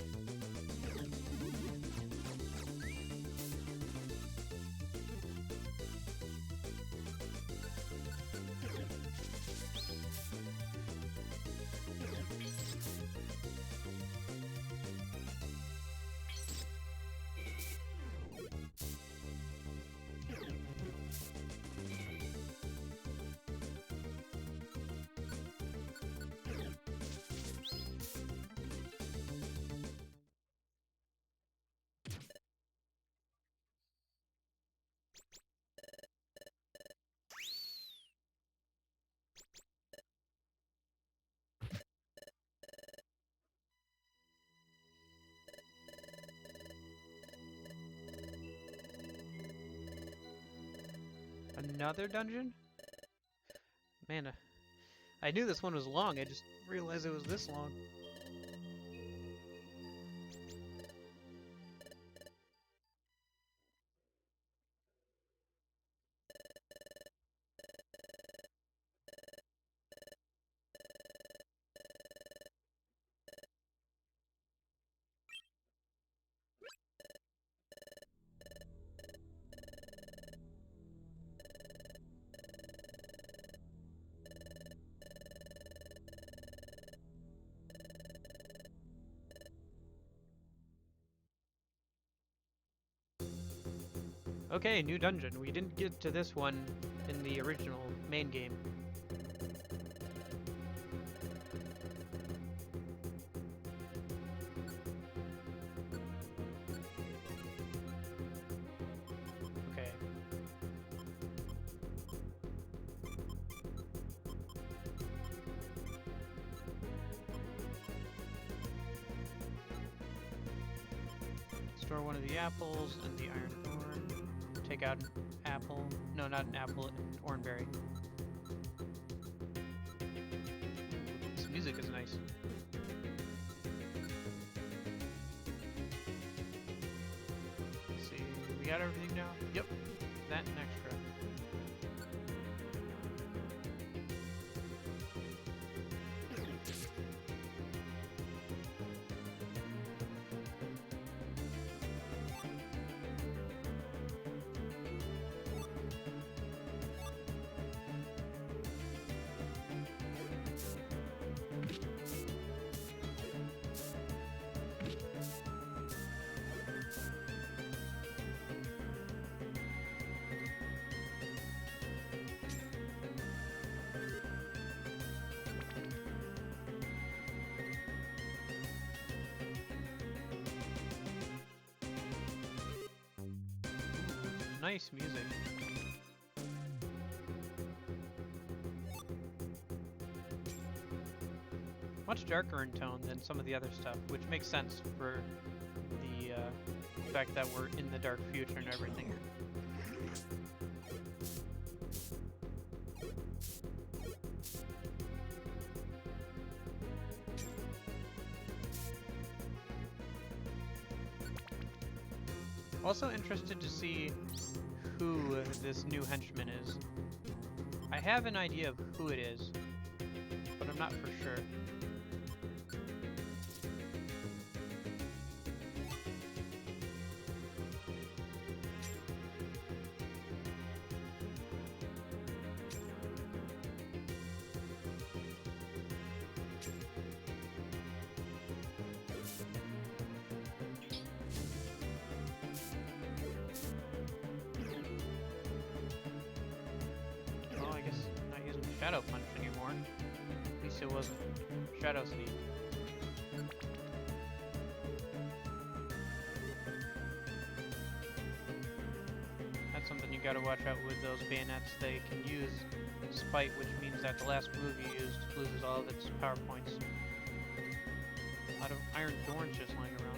Another dungeon? Man, I knew this one was long, I just realized it was this long. Okay, new dungeon. We didn't get to this one in the original main game. Okay. Store one of the apples and the iron ore. Take out an apple. No, not an apple, an oranberry. This music is nice. Let's see, we got everything now? Yep, that and extra. nice music. Much darker in tone than some of the other stuff, which makes sense for the fact that we're in the dark future and everything. Also interested to see who this new henchman is. I have an idea of who it is, but I'm not for sure. Shadow Punch anymore. At least it wasn't Shadow Sneak. That's something you gotta watch out with those bayonets. They can use Spite, which means that the last move you used loses all of its power points. A lot of Iron Thorns just lying around.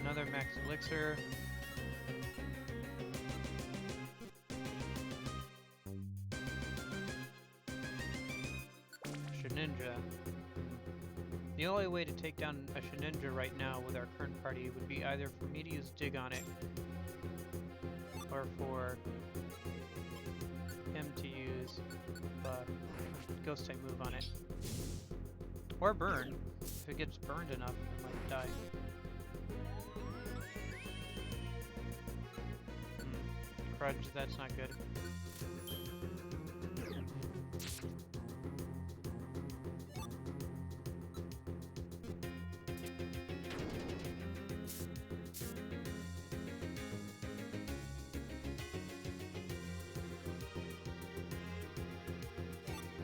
Another max elixir. Shedinja. The only way to take down a Shedinja right now with our current party would be either for me to use Dig on it, or for him to use Ghost type move on it. Or burn. If it gets burned enough, it might die. Grudge, that's not good.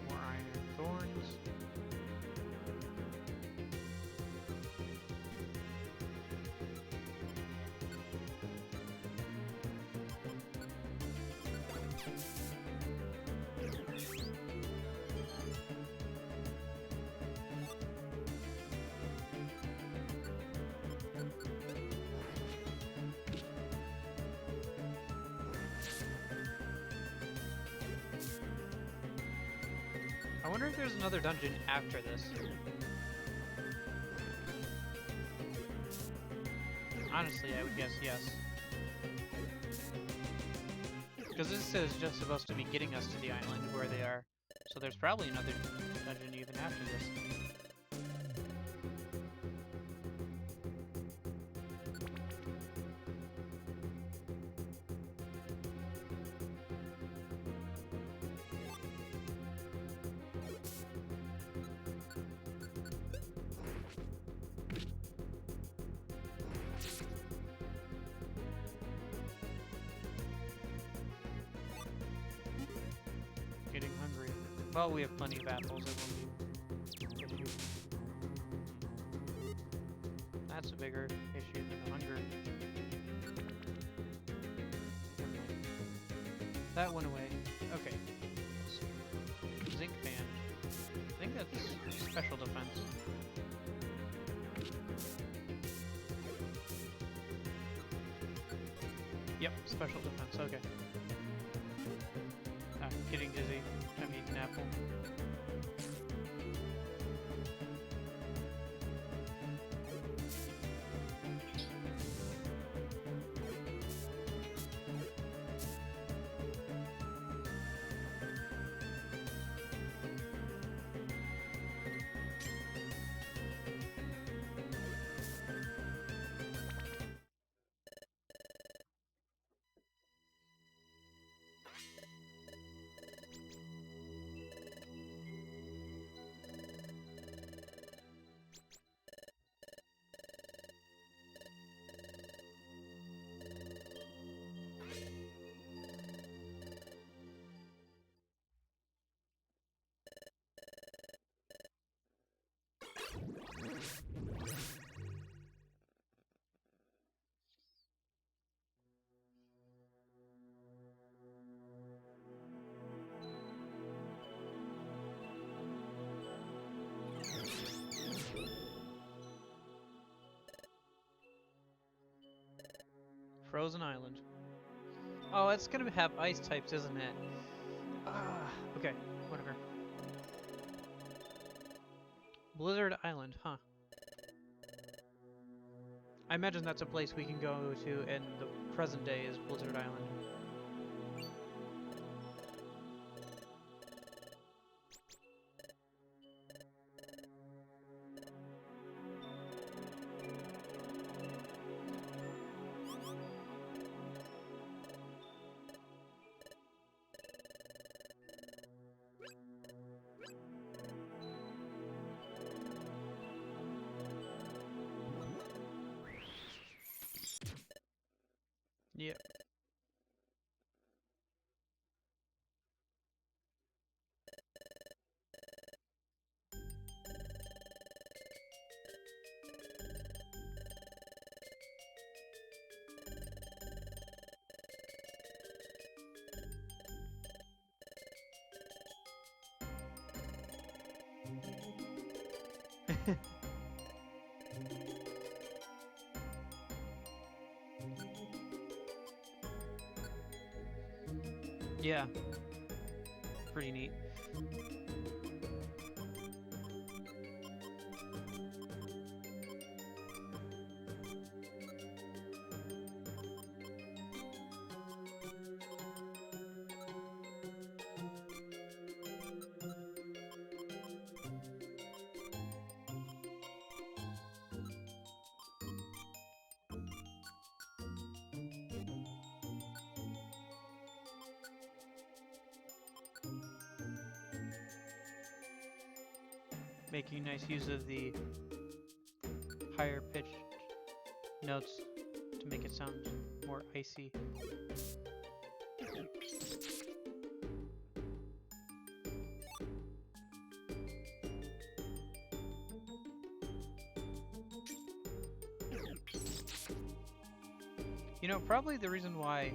More Iron Thorns. I wonder if there's another dungeon after this. Honestly, I would guess yes. Because this is just supposed to be getting us to the island where they are. So there's probably another dungeon even after this. Getting hungry. Well, we have plenty of apples. It won't be an issue. That's a bigger issue than the hunger. Never mind. That went away. Okay. Let's see. Zinc band. I think that's special defense. Yep, special defense. Okay. Getting dizzy. I'm eating an apple. Frozen Island. Oh, it's gonna have ice types, isn't it? Okay, whatever. Blizzard Island, huh? I imagine that's a place we can go to in the present day is Blizzard Island. Yep. Yeah. Pretty neat. Making nice use of the higher pitched notes to make it sound more icy. You know, probably the reason why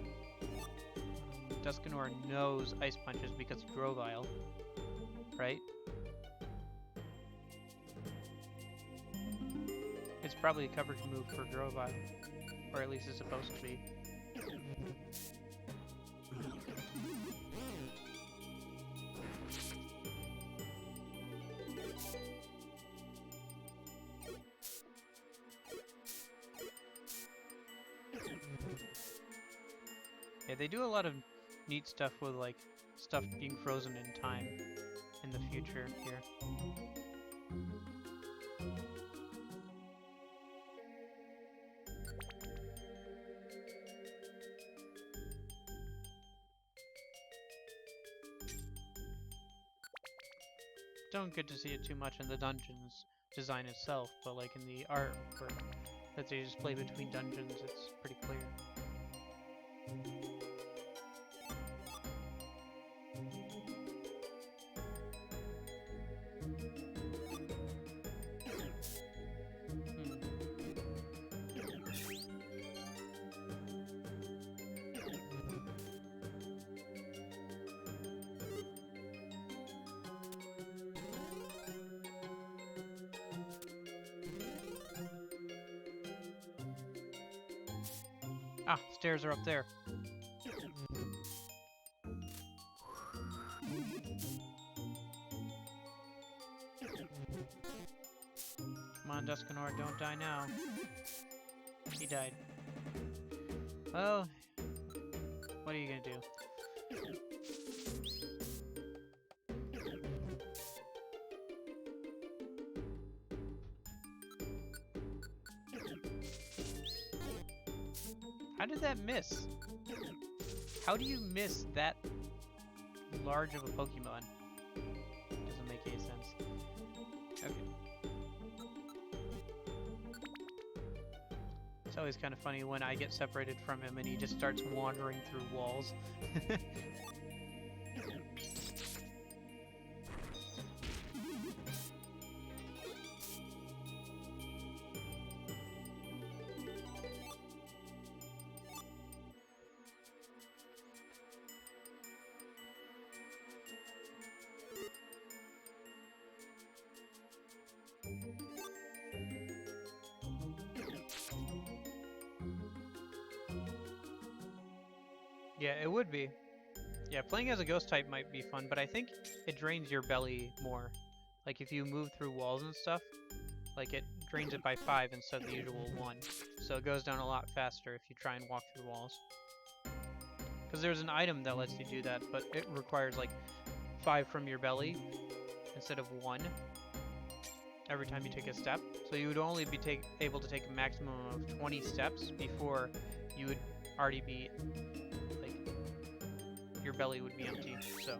Duskanor knows Ice Punch is because of Grovyle, right? It's probably a coverage move for Grovyle, or at least it's supposed to be. Yeah, they do a lot of neat stuff with like stuff being frozen in time in the future here. Don't get to see it too much in the dungeons design itself, but like in the artwork that they display between dungeons, it's pretty clear. Ah, stairs are up there. Come on, Duskanor, don't die now. He died. Well, what are you gonna do? How did that miss? How do you miss that large of a Pokemon? Doesn't make any sense. Okay. It's always kind of funny when I get separated from him and he just starts wandering through walls. Yeah, it would be. Yeah, playing as a ghost type might be fun, but I think it drains your belly more. Like if you move through walls and stuff, like it drains it by 5 instead of the usual 1. So it goes down a lot faster if you try and walk through walls. Because there's an item that lets you do that, but it requires like 5 from your belly instead of 1 every time you take a step. So you would only be able to take a maximum of 20 steps before you would already be, like, your belly would be empty, so.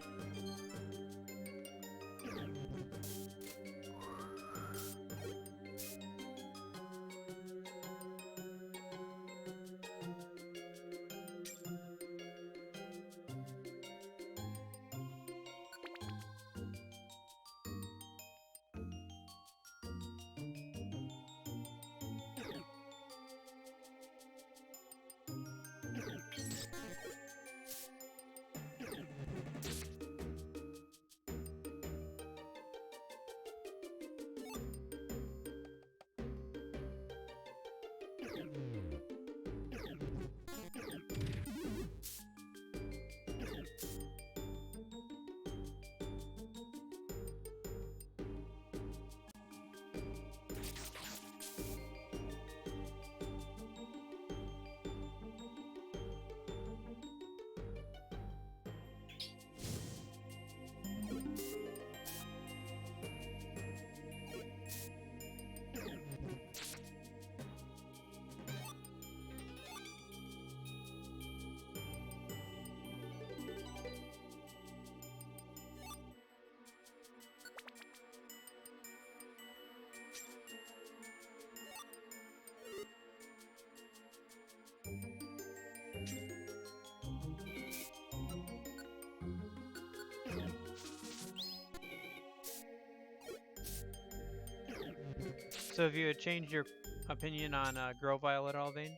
So have you changed your opinion on Grovyle at all, Vane?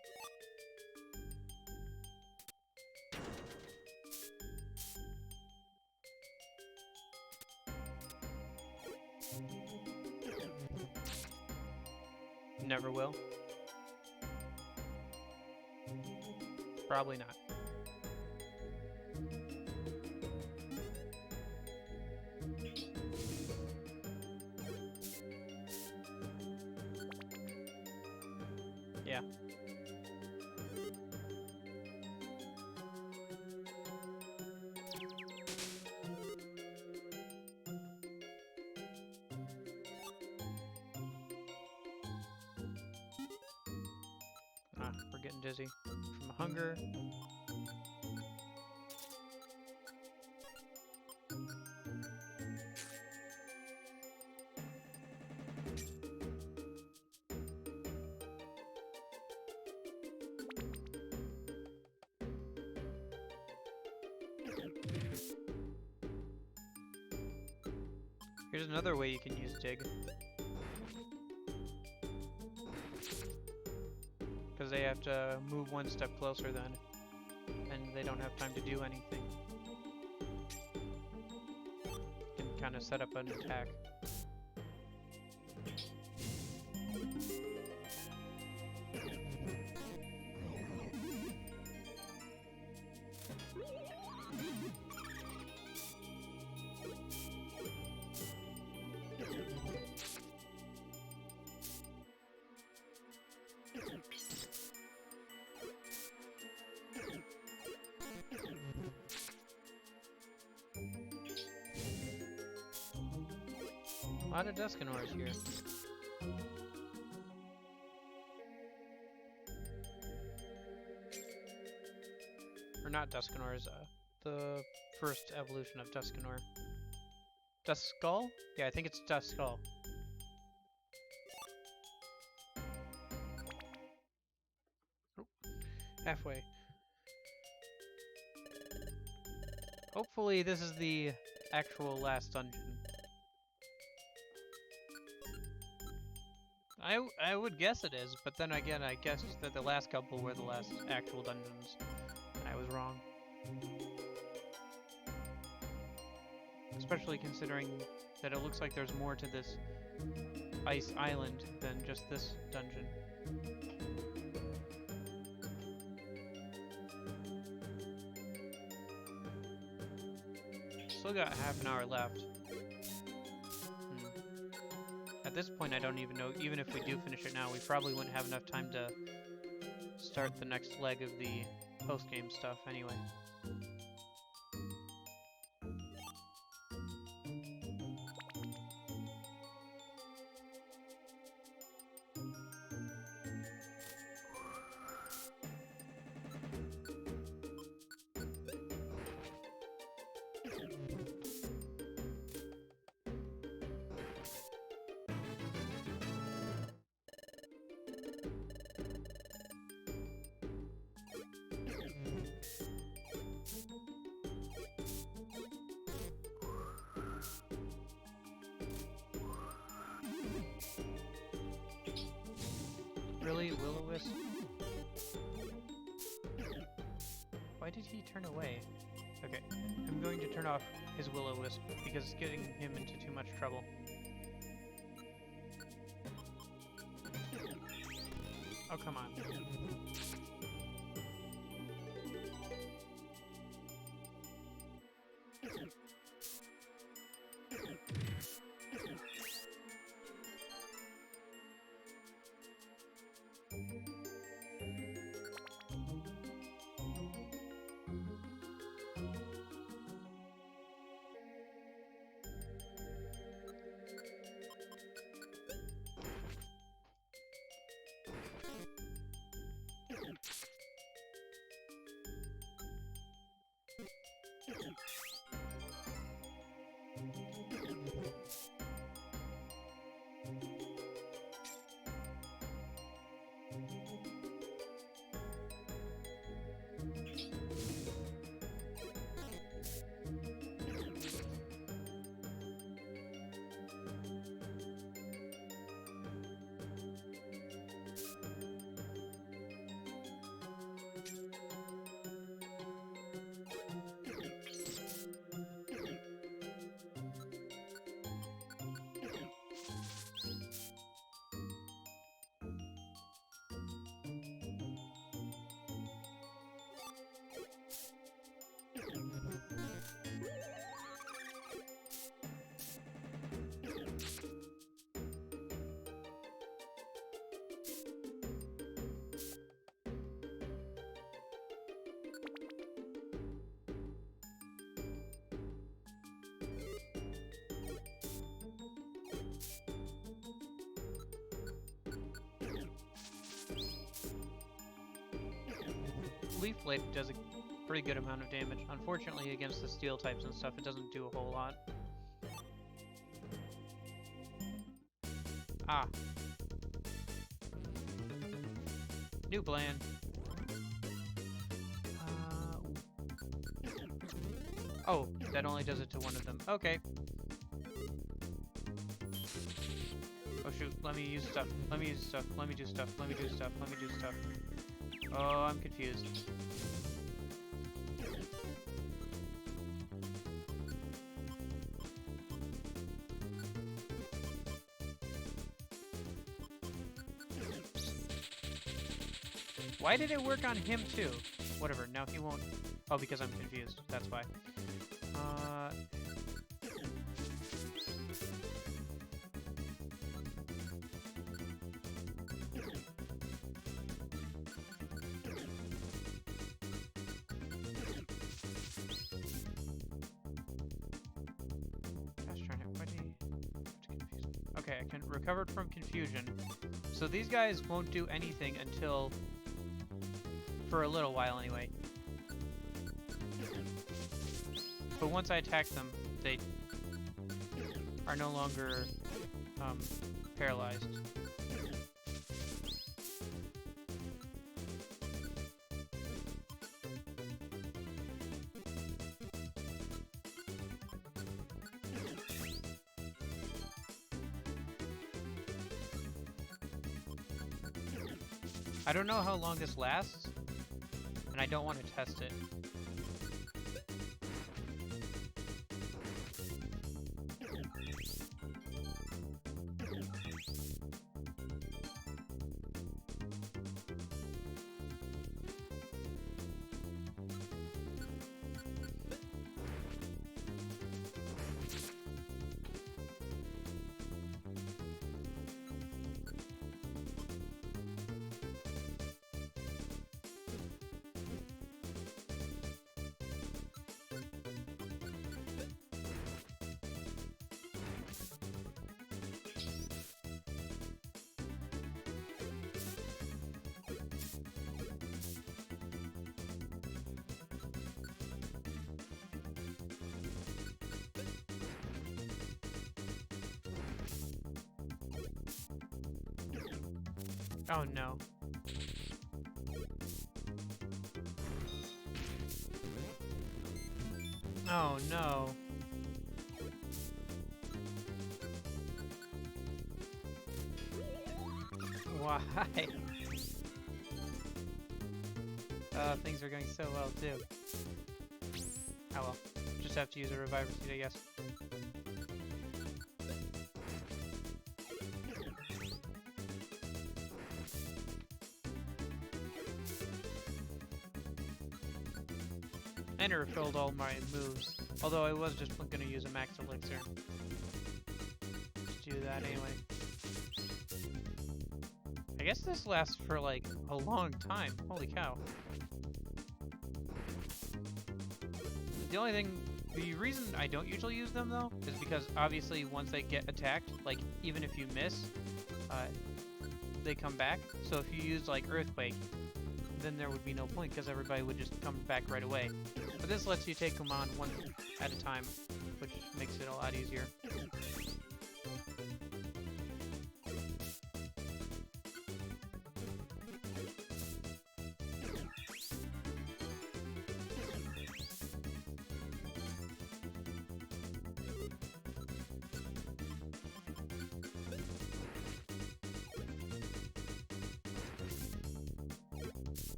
Never will? Probably not. Yeah. Ah, we're getting dizzy from hunger. Here's another way you can use dig. Because they have to move one step closer then, and they don't have time to do anything. You can kind of set up an attack. A lot of Duskanoirs here. Or not Duskanoirs, the first evolution of Duskanoir. Duskull? Yeah, I think it's Duskull. Oh, halfway. Hopefully this is the actual last dungeon. I would guess it is, but then again, I guess that the last couple were the last actual dungeons, and I was wrong. Especially considering that it looks like there's more to this ice island than just this dungeon. Still got half an hour left. At this point, I don't even know, even if we do finish it now, we probably wouldn't have enough time to start the next leg of the post-game stuff anyway. Really, Will-O-Wisp? Why did he turn away? Okay, I'm going to turn off his Will-O-Wisp because it's getting him into too much trouble. Oh, come on. Leaf Blade does a pretty good amount of damage. Unfortunately, against the steel types and stuff, it doesn't do a whole lot. Ah. New Bland. Oh, that only does it to one of them. Okay. Oh shoot, let me use stuff. Let me use stuff. Let me do stuff. Let me do stuff. Let me do stuff. Oh, I'm confused. Why did it work on him too? Whatever, now he won't... Oh, because I'm confused. That's why. Gosh darn it, why did he... I'm confused. recovered from confusion. So these guys won't do anything until... for a little while anyway. But once I attack them, they are no longer paralyzed. I don't know how long this lasts, and I don't want to test it. Oh no. Oh no. Why? Things are going so well too. Oh well. Just have to use a reviver seed, I guess. And it refilled all my moves. Although I was just going to use a max elixir. Just do that anyway. I guess this lasts for like a long time. Holy cow. The reason I don't usually use them though is because obviously once they get attacked, like even if you miss, they come back. So if you use like Earthquake, then there would be no point because everybody would just come back right away. But this lets you take them on one at a time, which makes it a lot easier.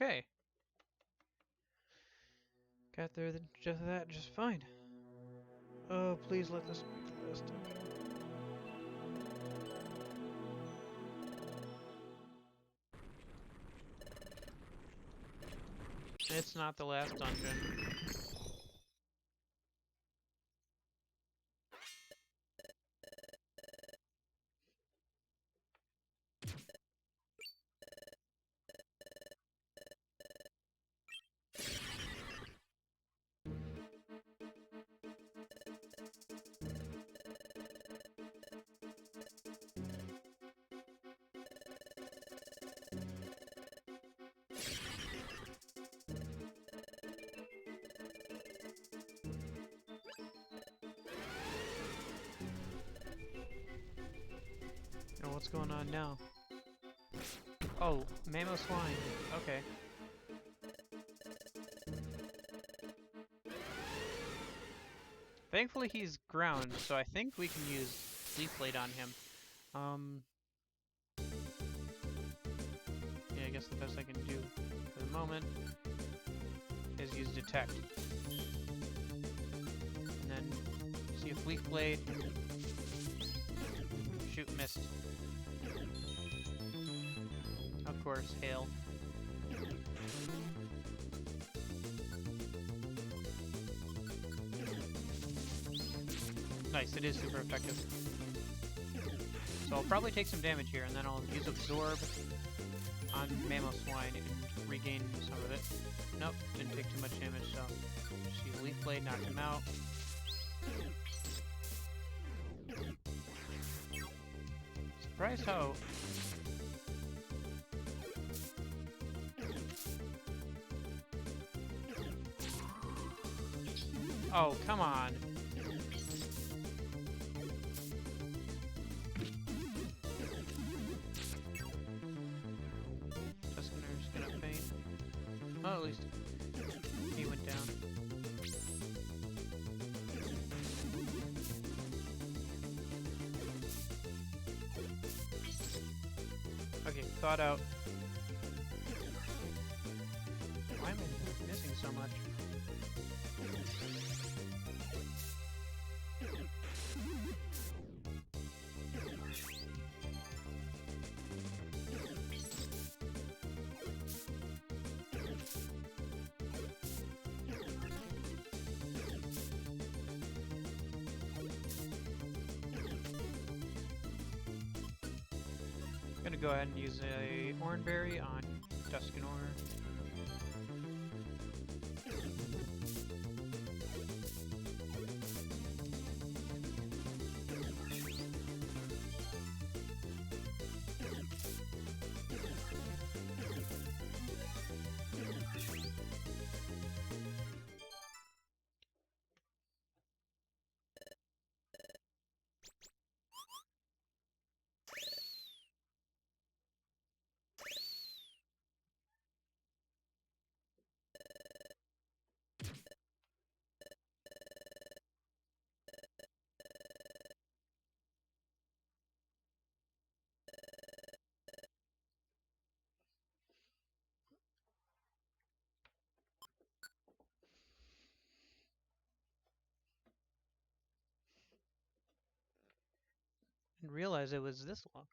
Okay. Got there just fine. Oh, please let this be the last dungeon. It's not the last dungeon. Oh, what's going on now? Oh, Mamoswine. Okay. Thankfully he's ground, so I think we can use Leaf Blade on him. Yeah, I guess the best I can do for the moment is use Detect. And then see if Leaf Blade shoot, missed. Of course, hail. Nice, it is super effective. So I'll probably take some damage here, and then I'll use Absorb on Mamoswine and regain some of it. Nope, didn't take too much damage, so just use Leaf Blade, knock him out. Surprised how... Oh, come on. Tuscaner's gonna faint. Oh, at least he went down. Okay, thought out. Why am I missing so much? I'm gonna go ahead and use a Oranberry on Tuscanor. Didn't realize it was this long.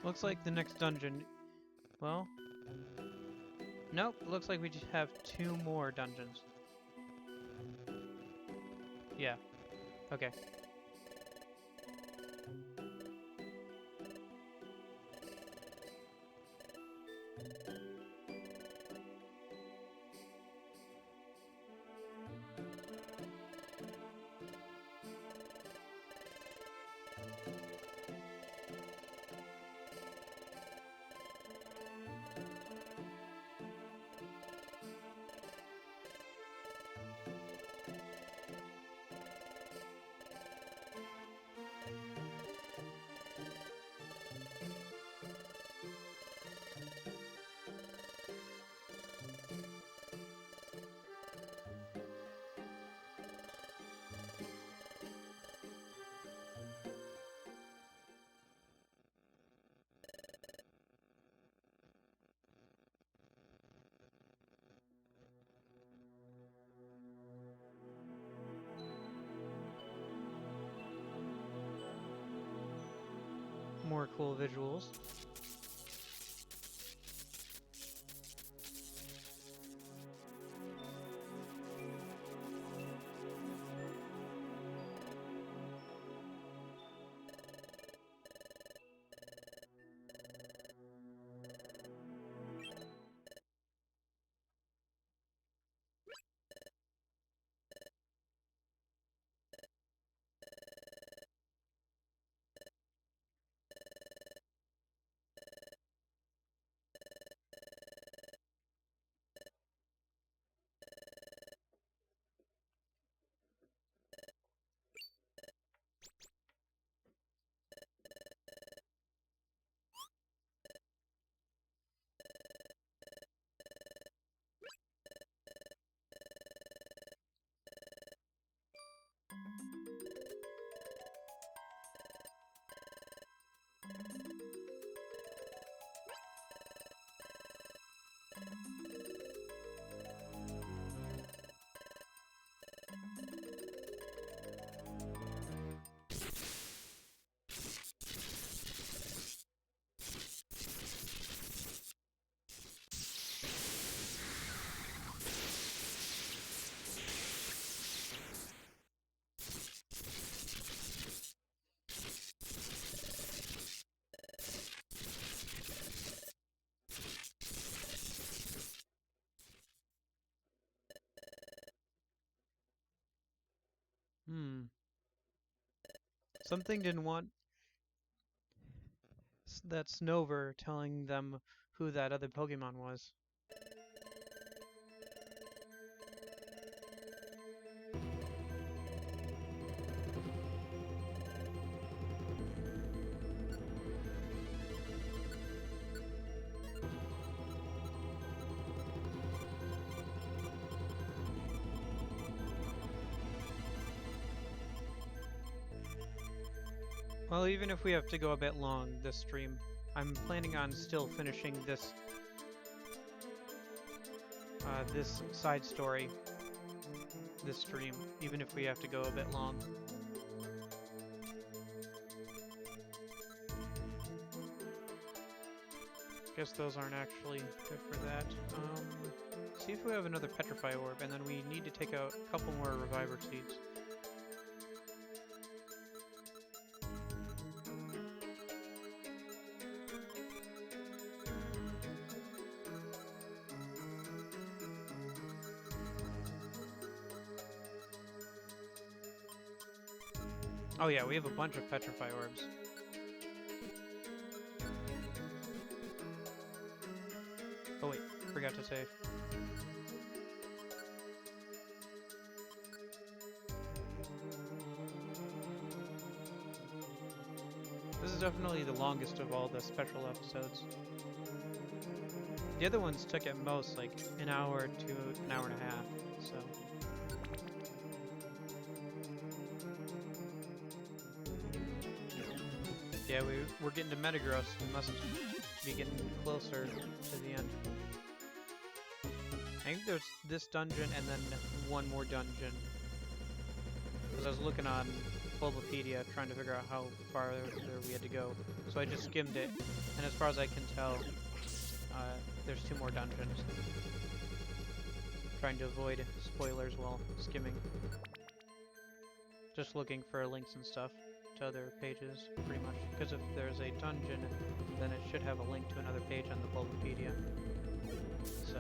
Looks like the next dungeon... Well... Nope, looks like we just have 2 more dungeons. Yeah. Okay. More cool visuals. Something didn't want that Snover telling them who that other Pokemon was. Well, even if we have to go a bit long this stream, I'm planning on still finishing this this side story this stream, even if we have to go a bit long. Guess those aren't actually good for that. See if we have another Petrify Orb, and then we need to take out a couple more Reviver Seeds. Oh yeah, we have a bunch of Petrify Orbs. Oh wait, forgot to save. This is definitely the longest of all the special episodes. The other ones took at most like an hour to an hour and a half, so... Yeah, we're getting to Metagross. We must be getting closer to the end. I think there's this dungeon and then one more dungeon. Because I was looking on Bulbapedia trying to figure out how far we had to go. So I just skimmed it, and as far as I can tell, there's 2 more dungeons. Trying to avoid spoilers while skimming. Just looking for links and stuff to other pages, pretty much. Because if there's a dungeon, then it should have a link to another page on the Bulbapedia. So.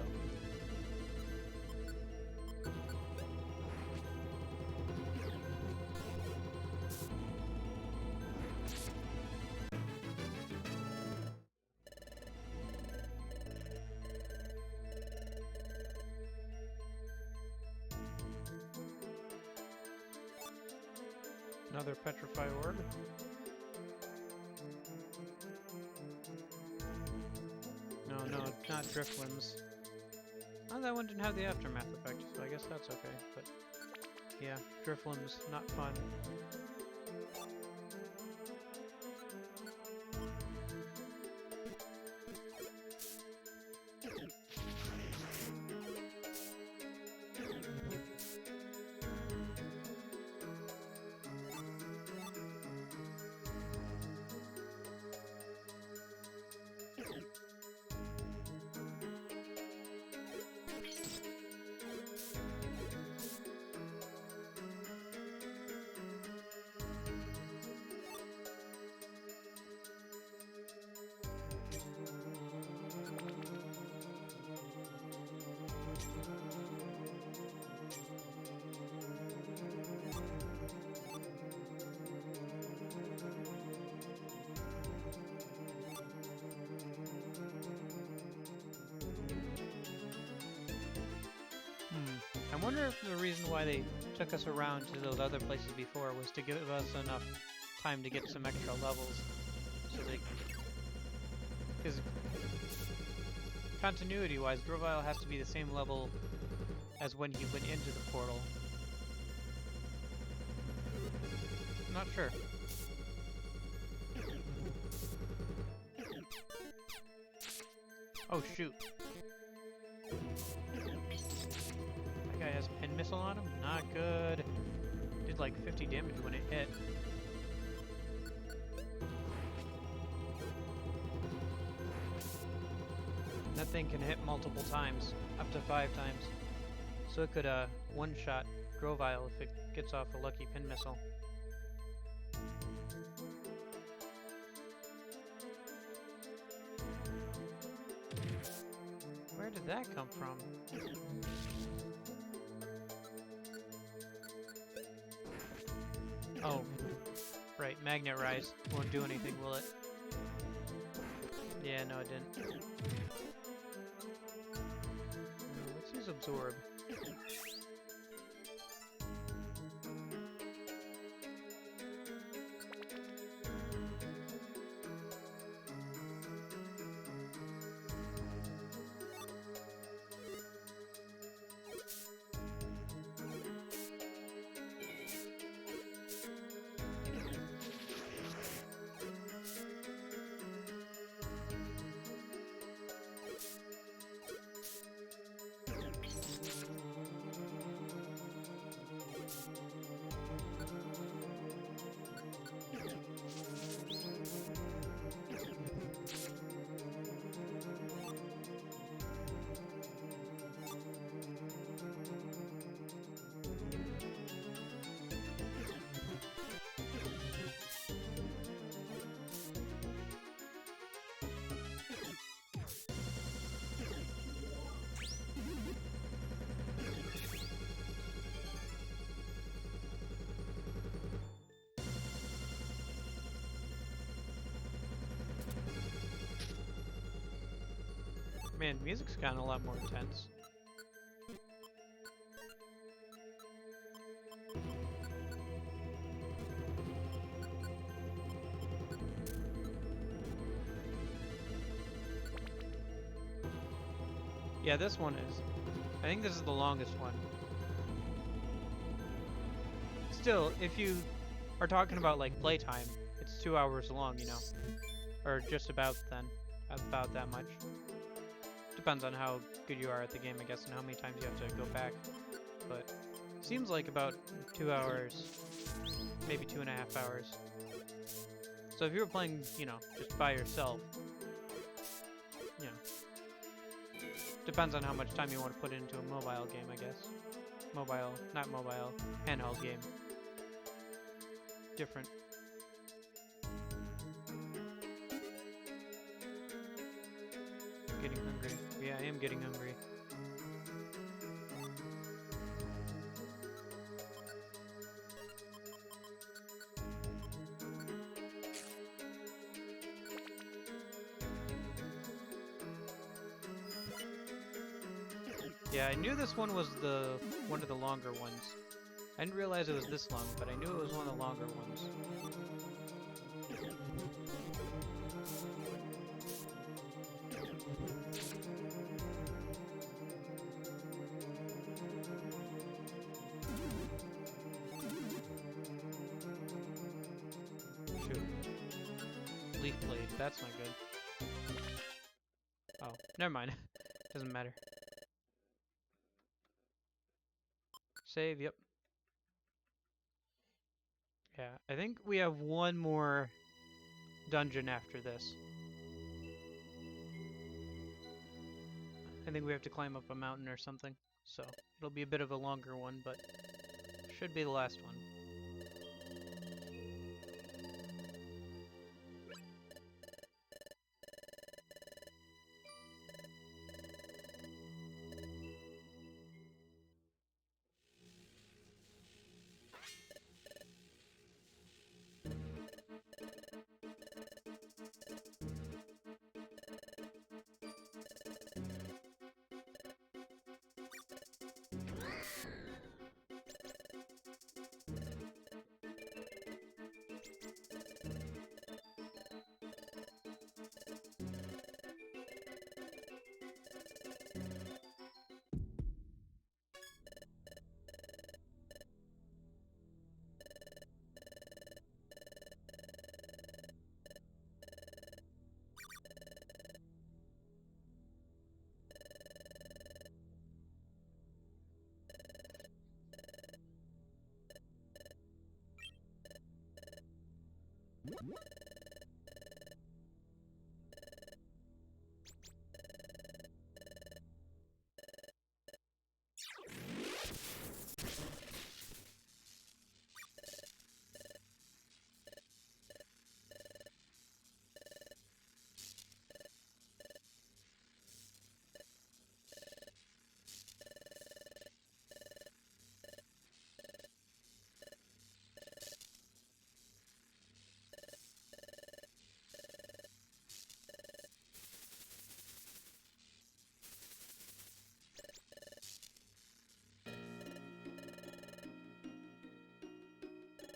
Another Petrify Orb. No, not Driflims. Oh, that one didn't have the Aftermath effect, so I guess that's okay, but yeah, Driflims, not fun. I wonder if the reason why they took us around to those other places before was to give us enough time to get some extra levels. So they... Because continuity-wise, Grovyle has to be the same level as when he went into the portal. I'm not sure. Oh shoot. That guy has Pin Missile on him? Not good. Did like 50 damage when it hit. That thing can hit multiple times, up to 5 times. So it could one-shot Grovyle if it gets off a lucky Pin Missile. Where did that come from? Oh, right, Magnet Rise won't do anything, will it? Yeah, no it didn't. Let's use Absorb. Man, music's gotten a lot more intense. Yeah, this one is. I think this is the longest one. Still, if you are talking about like playtime, it's 2 hours long, you know? Or just about then. About that much. Depends on how good you are at the game, I guess, and how many times you have to go back. But seems like about 2 hours maybe 2.5 hours. So if you were playing, you know, just by yourself, you know, depends on how much time you want to put into a mobile game, I guess. Mobile, not mobile, handheld game. Different. Getting hungry. Yeah, I am getting hungry. Yeah, I knew this one was one of the longer ones. I didn't realize it was this long, but I knew it was one of the longer ones. Shoot. Leaf blade, that's not good. Oh, never mind. Doesn't matter. Save, yep. Yeah, I think we have one more dungeon after this. I think we have to climb up a mountain or something, so it'll be a bit of a longer one, but should be the last one.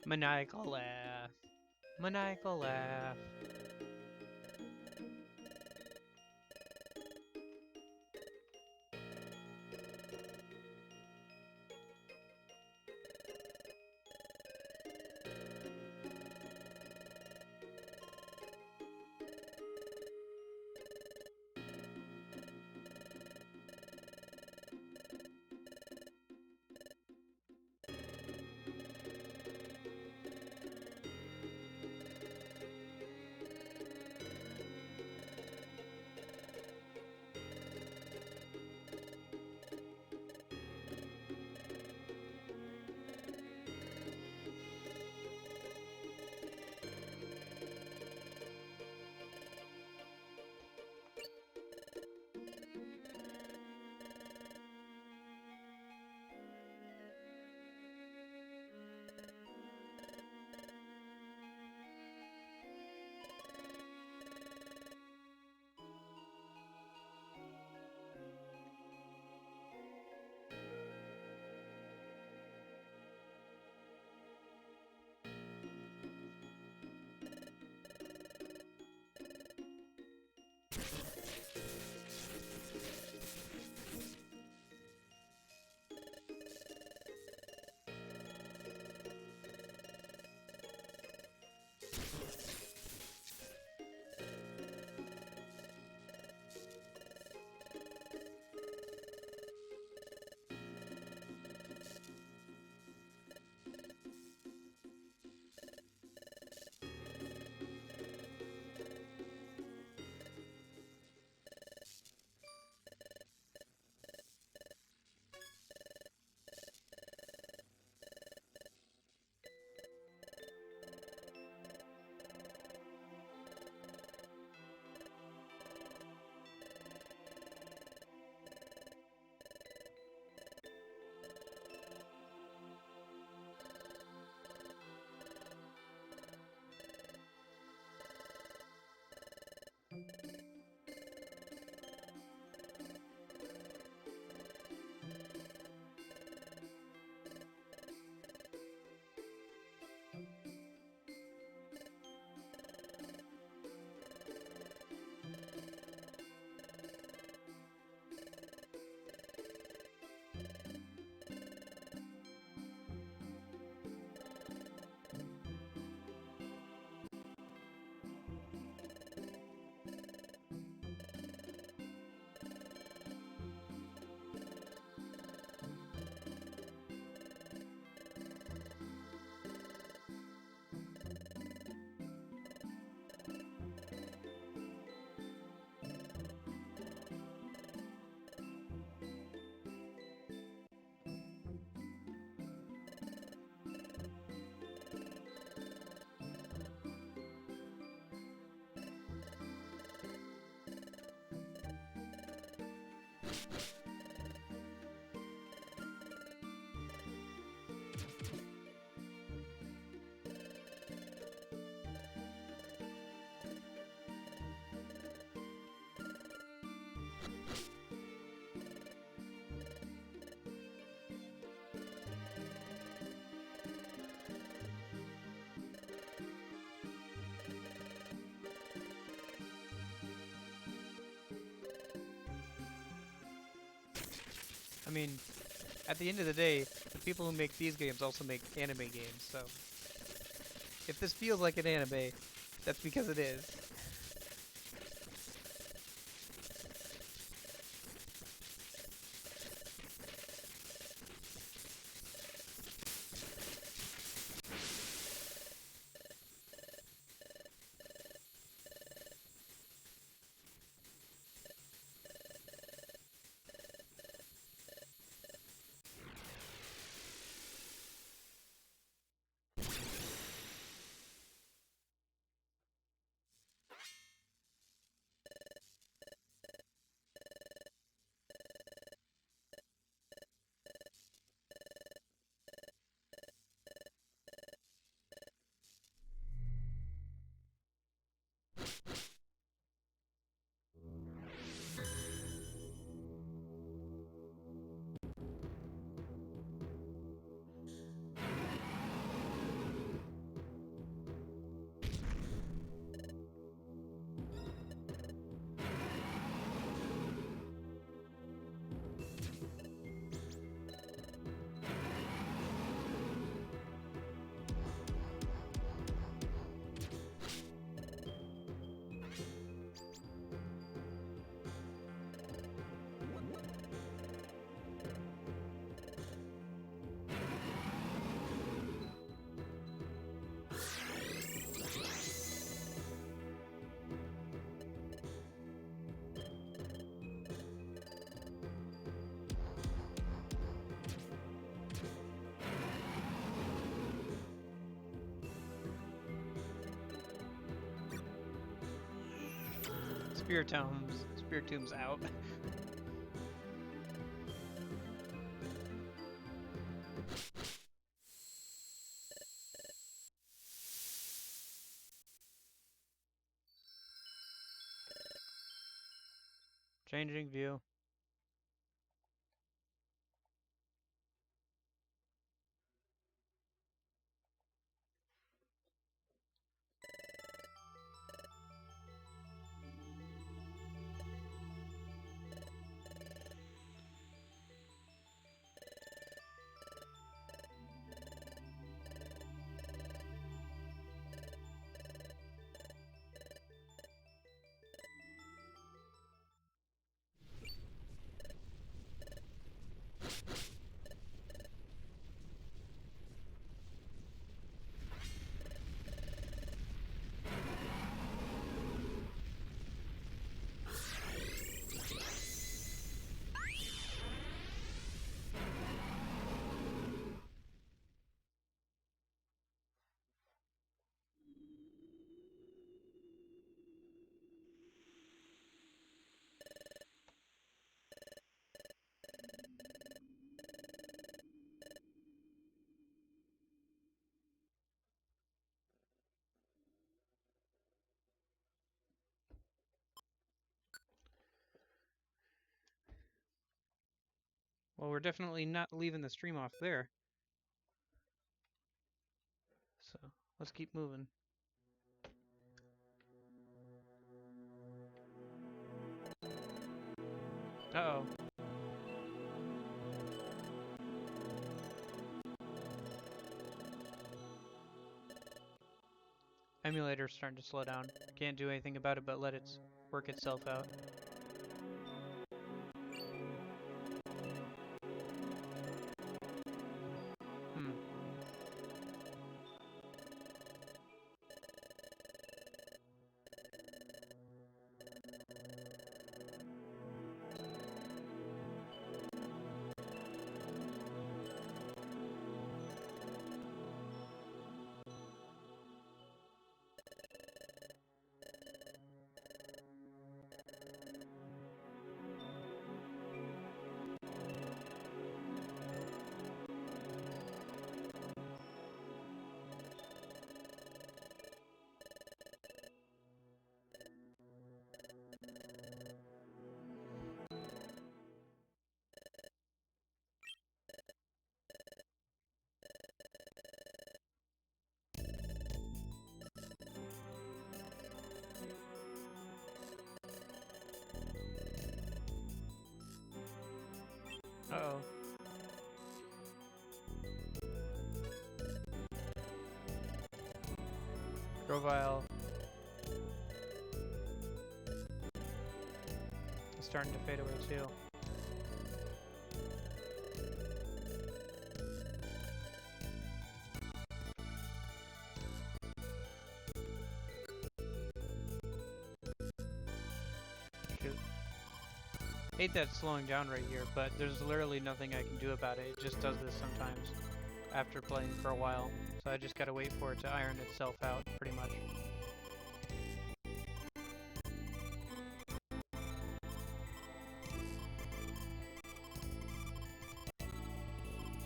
Maniacal laugh. Maniacal laugh. I mean, at the end of the day, the people who make these games also make anime games, so if this feels like an anime, that's because it is. Spiritomb's out. Changing view. Well, we're definitely not leaving the stream off there. So, let's keep moving. Uh-oh. Emulator's starting to slow down. Can't do anything about it but let it work itself out. Uh-oh. Grovyle is starting to fade away too. Shoot. Hate that it's slowing down right here, but there's literally nothing I can do about it. It just does this sometimes after playing for a while. So I just gotta wait for it to iron itself out, pretty much.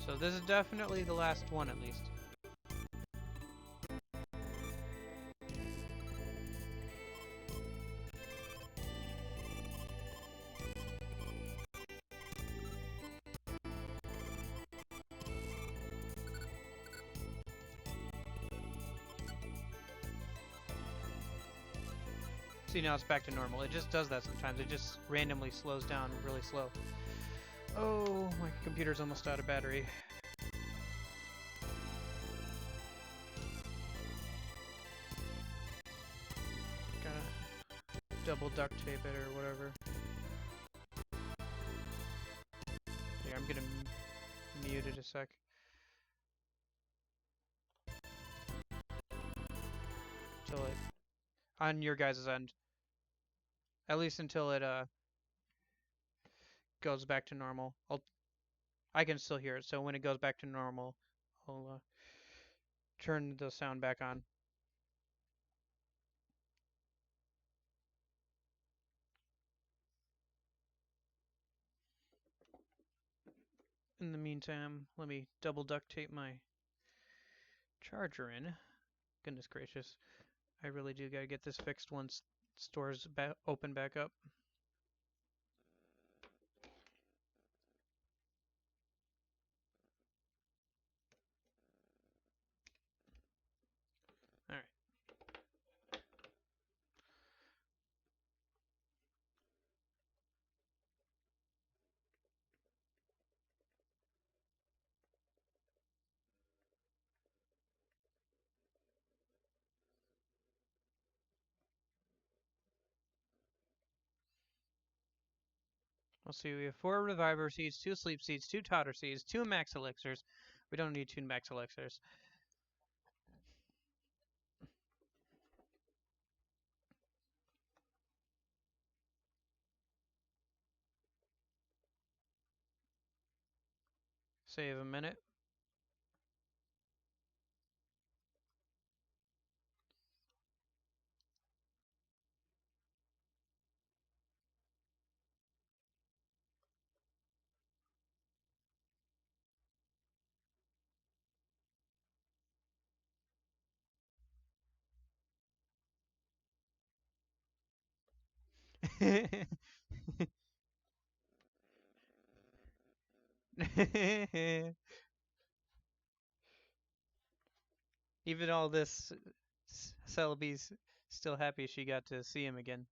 So this is definitely the last one, at least. See, now it's back to normal. It just does that sometimes. It just randomly slows down really slow. Oh, my computer's almost out of battery. Gotta double duct tape it or whatever. Yeah, I'm gonna mute it a sec. Till it, on your guys' end. At least until it goes back to normal. I can still hear it, so when it goes back to normal, I'll turn the sound back on. In the meantime, let me double duct tape my charger in. Goodness gracious. I really do gotta get this fixed once stores open back up. Alright. Let's see, we have 4 Reviver Seeds, 2 Sleep Seeds, 2 Totter Seeds, 2 Max Elixirs. We don't need 2 Max Elixirs. Save a minute. Even all this, Celebi's still happy she got to see him again.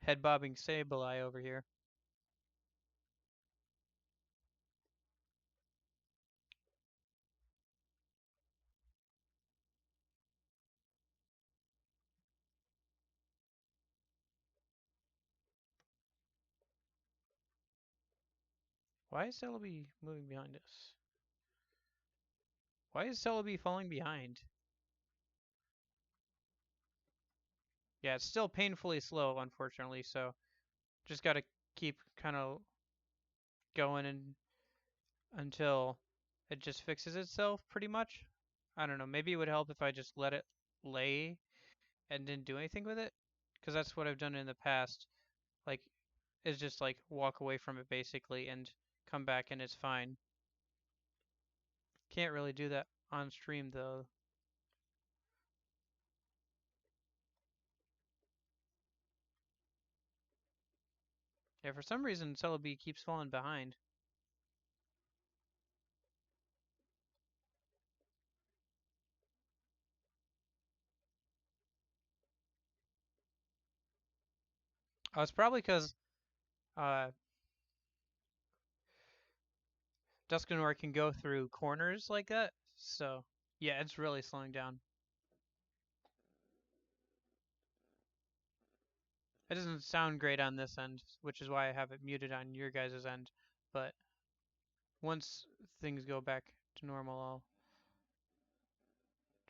Head bobbing Sableye over here. Why is Celebi moving behind us? Why is Celebi falling behind? Yeah, it's still painfully slow, unfortunately, so just gotta keep kind of going until it just fixes itself, pretty much. I don't know, maybe it would help if I just let it lay and didn't do anything with it, because that's what I've done in the past. Like, is just like walk away from it basically and come back and it's fine. Can't really do that on stream though. Yeah, for some reason Celebi keeps falling behind. Oh, it's probably because uh, Dusknoir can go through corners like that. So, yeah, it's really slowing down. It doesn't sound great on this end, which is why I have it muted on your guys' end. But once things go back to normal, I'll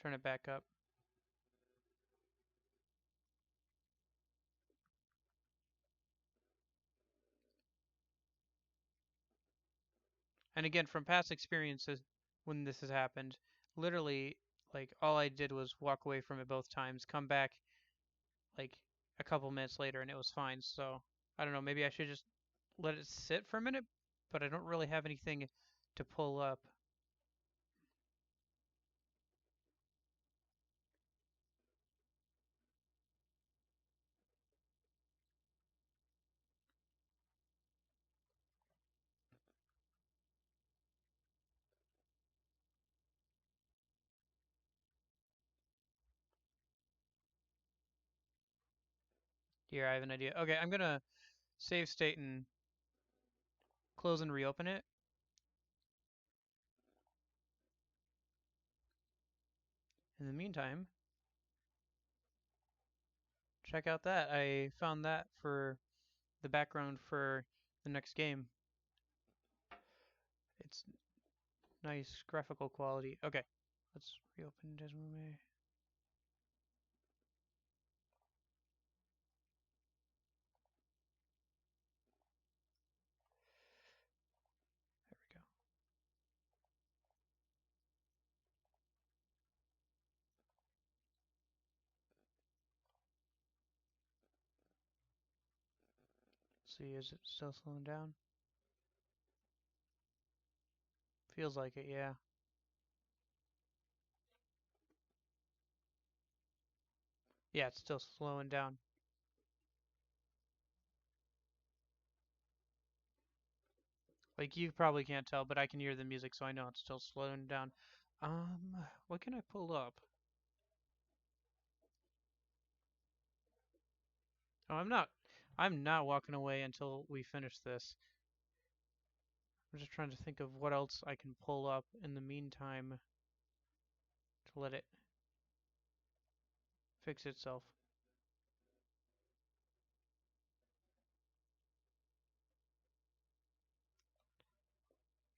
turn it back up. And again, from past experiences, when this has happened, literally, like, all I did was walk away from it both times, come back, like, a couple minutes later, and it was fine. So, I don't know, maybe I should just let it sit for a minute, but I don't really have anything to pull up. Here, I have an idea. Okay, I'm gonna save state and close and reopen it. In the meantime, check out that. I found that for the background for the next game. It's nice graphical quality. Okay, let's reopen Desmume. There we go. See, is it still slowing down? Feels like it, yeah. Yeah, it's still slowing down. Like, you probably can't tell, but I can hear the music, so I know it's still slowing down. What can I pull up? Oh, I'm not walking away until we finish this. I'm just trying to think of what else I can pull up in the meantime to let it fix itself.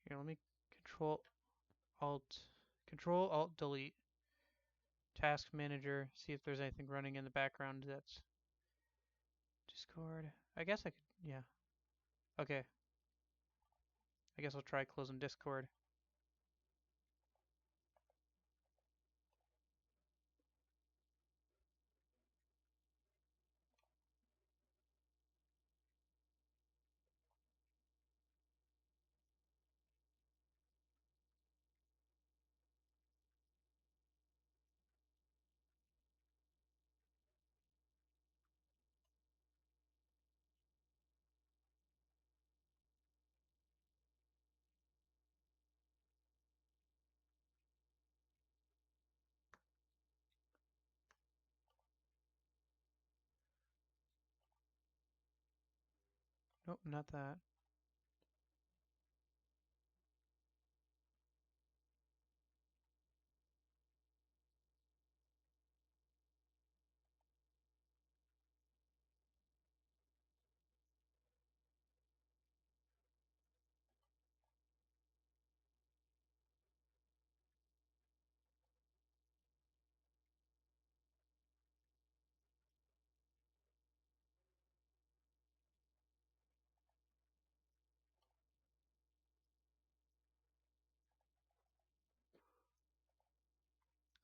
Here, let me Alt, Control Alt Delete Task Manager. See if there's anything running in the background that's Discord. I guess I could, yeah. Okay. I guess I'll try closing Discord. Nope, not that.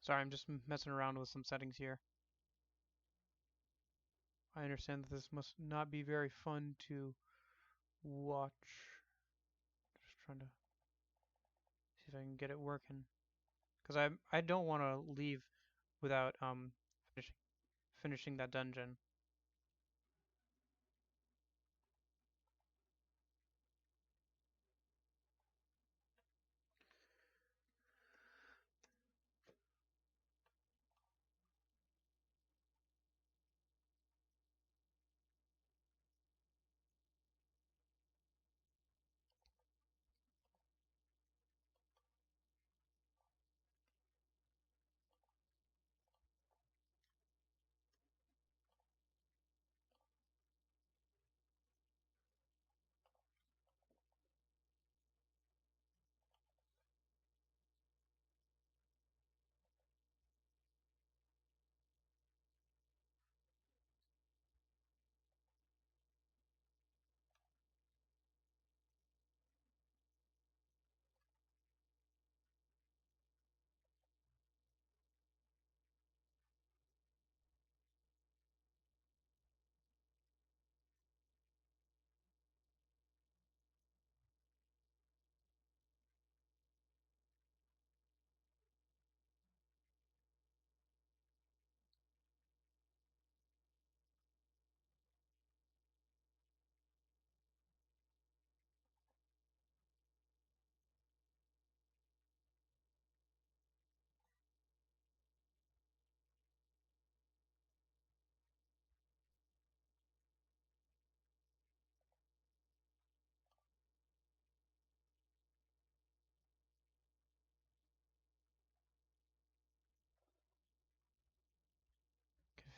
Sorry, I'm just messing around with some settings here. I understand that this must not be very fun to watch. Just trying to see if I can get it working. Because I don't want to leave without finishing that dungeon.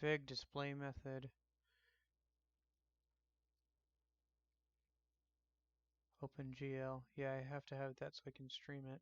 config display method. OpenGL. Yeah, I have to have that so I can stream it.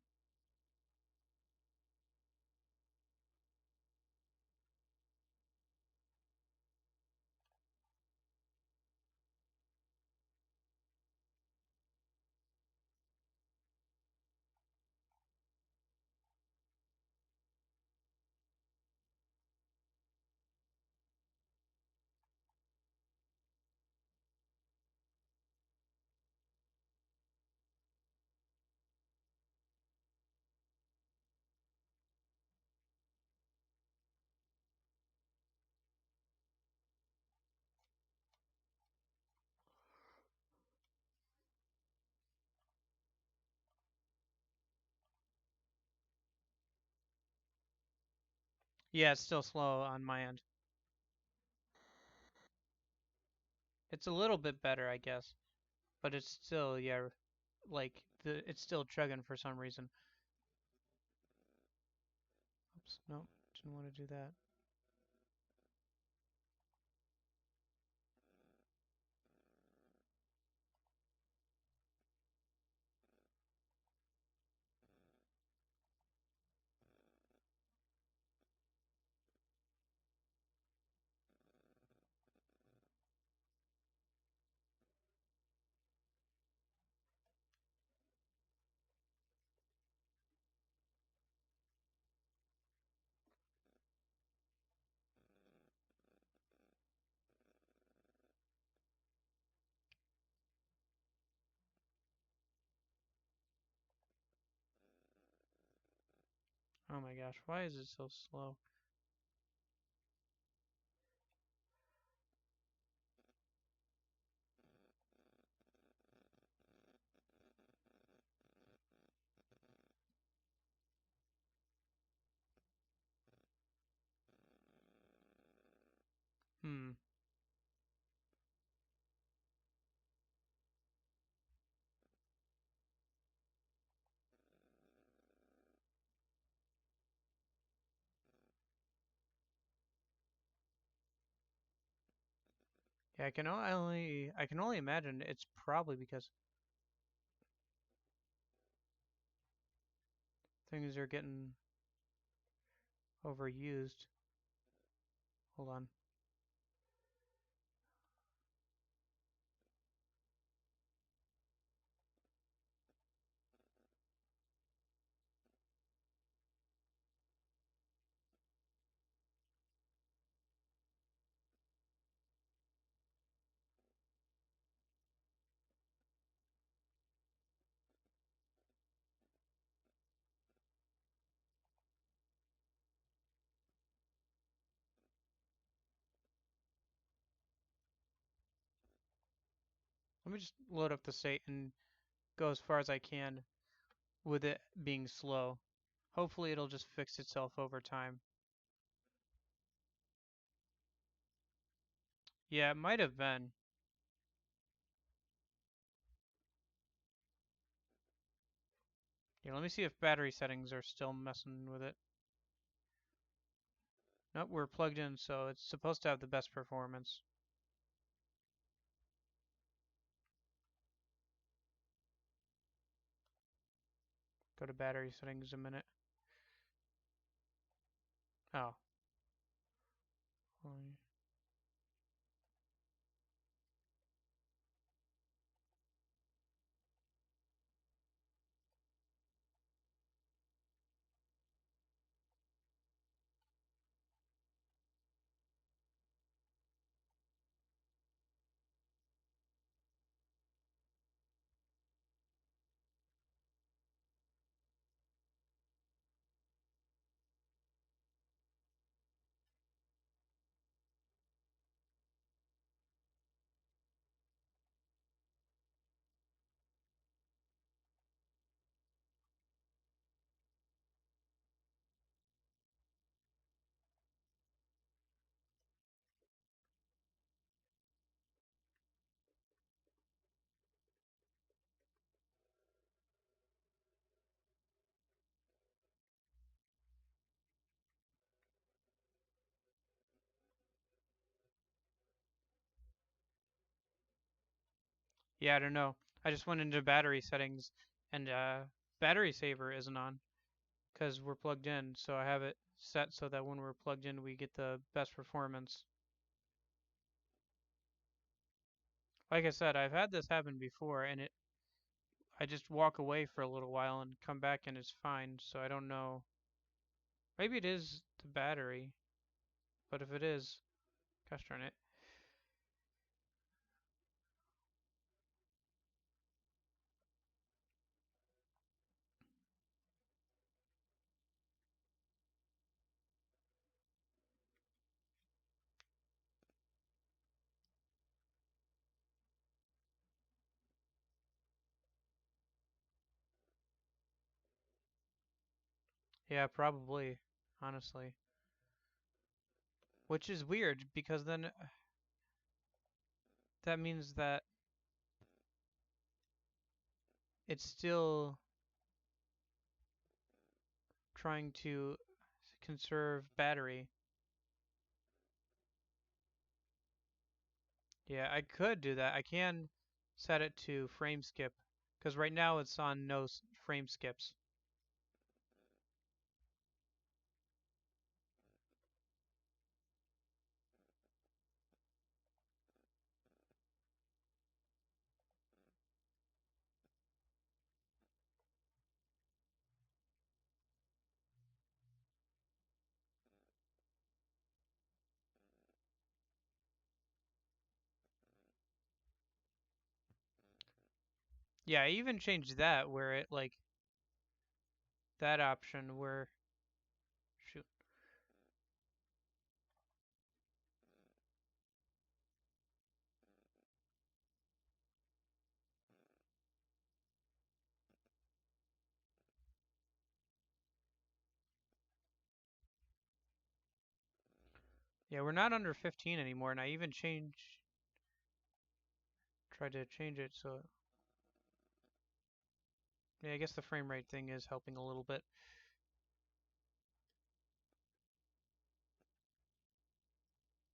Yeah, it's still slow on my end. It's a little bit better, I guess, but it's still, yeah, like it's still chugging for some reason. Oops, nope, didn't want to do that. Oh my gosh, why is it so slow? Hmm. Yeah, I can only imagine it's probably because things are getting overused. Hold on. Let me just load up the state and go as far as I can with it being slow. Hopefully it'll just fix itself over time. Yeah, it might have been. Yeah, let me see if battery settings are still messing with it. Nope, we're plugged in, so it's supposed to have the best performance. Go to battery settings a minute. Oh. Yeah, I don't know. I just went into battery settings and battery saver isn't on because we're plugged in. So I have it set so that when we're plugged in, we get the best performance. Like I said, I've had this happen before, and I just walk away for a little while and come back and it's fine. So I don't know. Maybe it is the battery, but if it is, gosh darn it. Yeah, probably, honestly. Which is weird because then that means that it's still trying to conserve battery. Yeah, I could do that. I can set it to frame skip because right now it's on no frame skips. Yeah, I even changed that where it like that option where shoot. Yeah, we're not under 15 anymore, and I even tried to change it so yeah, I guess the frame rate thing is helping a little bit.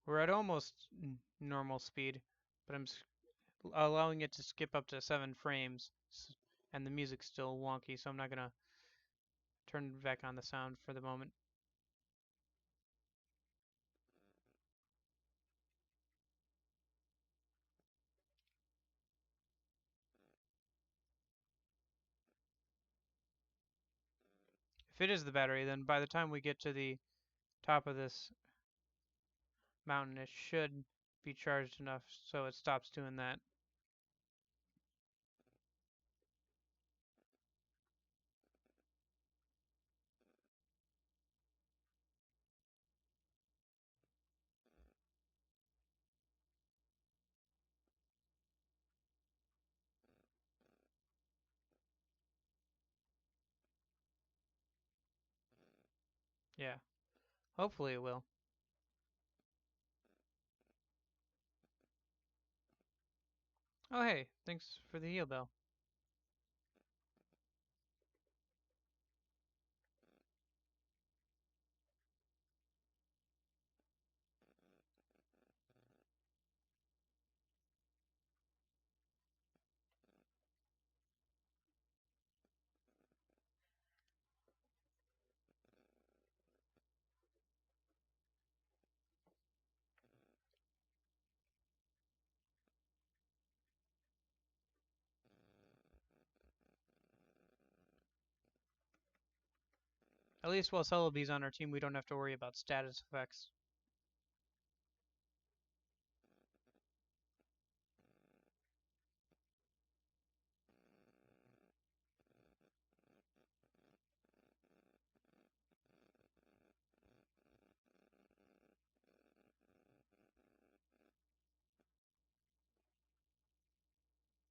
We're at almost normal speed, but I'm allowing it to skip up to 7 frames, and the music's still wonky, so I'm not gonna turn back on the sound for the moment. If it is the battery, then by the time we get to the top of this mountain, it should be charged enough so it stops doing that. Yeah, hopefully it will. Oh hey, thanks for the heal bell. At least while Celebi's on our team, we don't have to worry about status effects.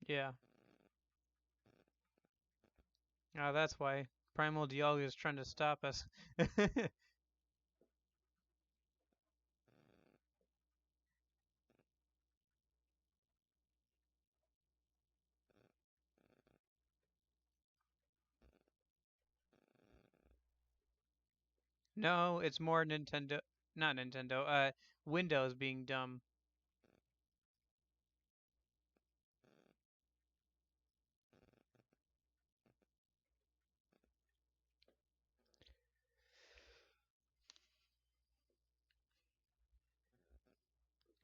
Yeah. Oh, that's why. Primal Dialga is trying to stop us. No, it's more Nintendo, not Nintendo, Windows being dumb.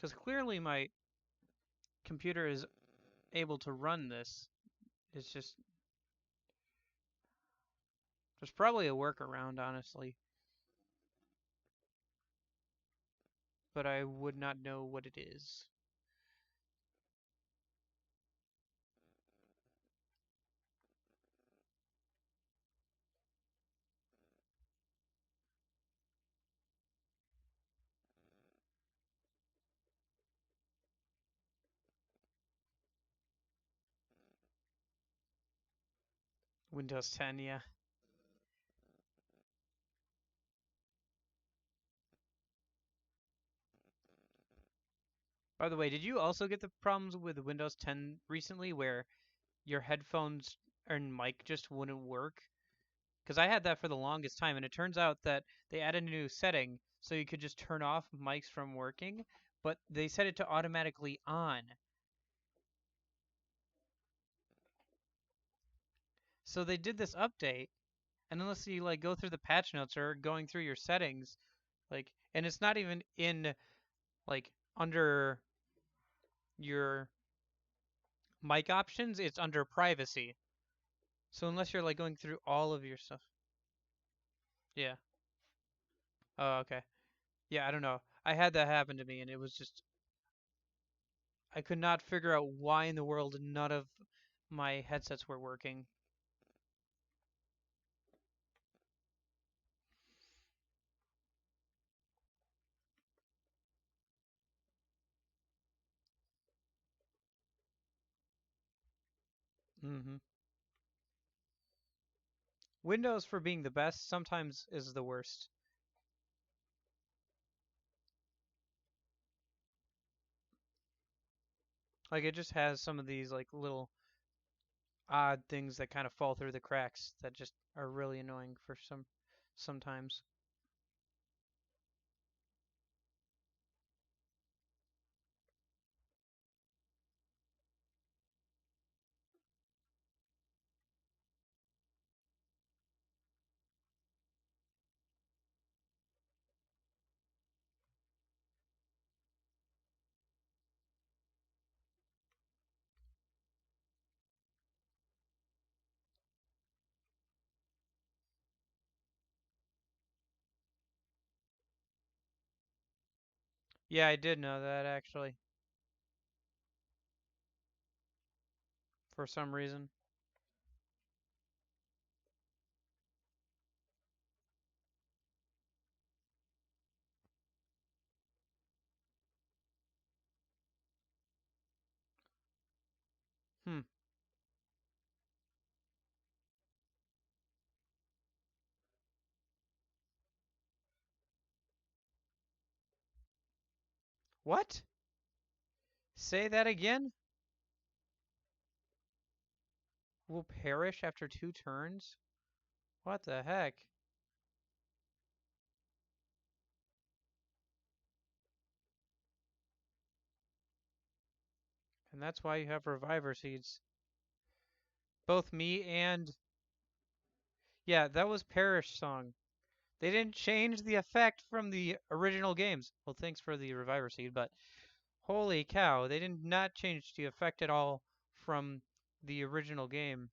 Because clearly my computer is able to run this. It's just there's probably a workaround, honestly, but I would not know what it is. Windows 10, yeah. By the way, did you also get the problems with Windows 10 recently where your headphones and mic just wouldn't work? Because I had that for the longest time, and it turns out that they added a new setting so you could just turn off mics from working, but they set it to automatically on. So they did this update, and unless you like go through the patch notes or going through your settings, like, and it's not even in like under your mic options, it's under privacy. So unless you're like going through all of your stuff, yeah. Oh, okay. Yeah, I don't know. I had that happen to me, and it was just I could not figure out why in the world none of my headsets were working. hmm Windows, for being the best, sometimes is the worst. Like it just has some of these like little odd things that kind of fall through the cracks that just are really annoying for sometimes. Yeah, I did know that actually for some reason. Hmm. What? Say that again? Will perish after 2 turns? What the heck? And that's why you have reviver seeds. Both me and yeah, that was Perish song. They didn't change the effect from the original games. Well, thanks for the reviver seed, but holy cow, they did not change the effect at all from the original game.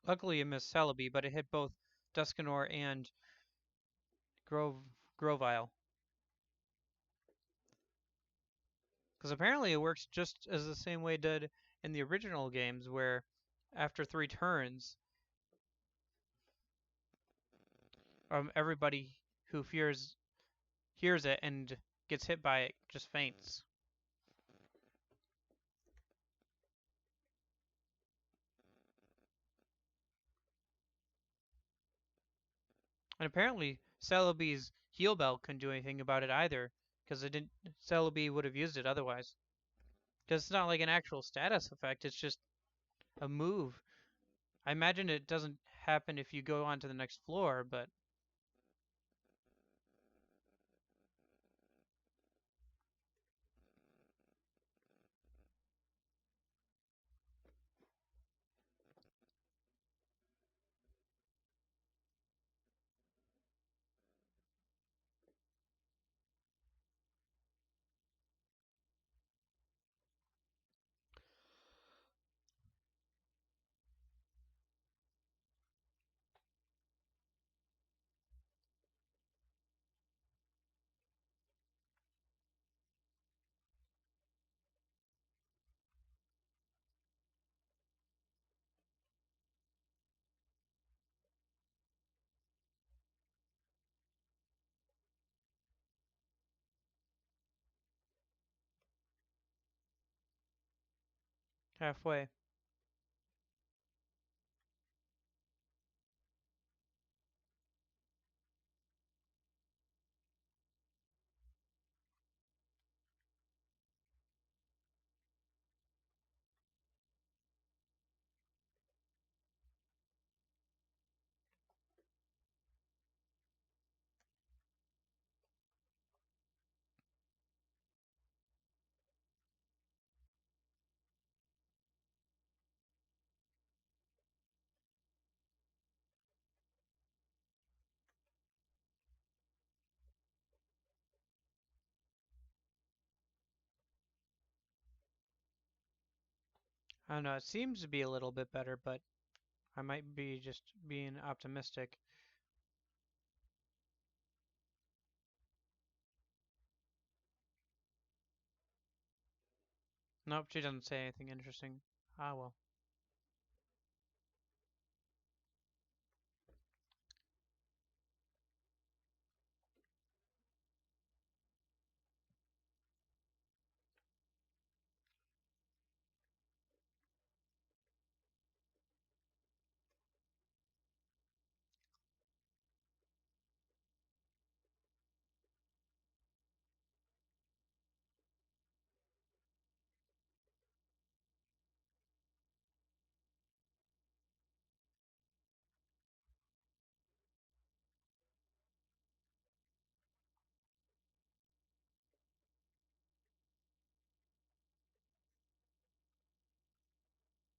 Luckily, it missed Celebi, but it hit both Duscanor and Grovyle. Because apparently it works just as the same way it did in the original games, where after 3 turns, everybody who hears it and gets hit by it just faints. And apparently Celebi's heal bell couldn't do anything about it either, because it didn't. Celebi would have used it otherwise. Because it's not like an actual status effect; it's just a move. I imagine it doesn't happen if you go on to the next floor, but Halfway. I don't know. It seems to be a little bit better, but I might be just being optimistic. Nope, she doesn't say anything interesting. Ah, well.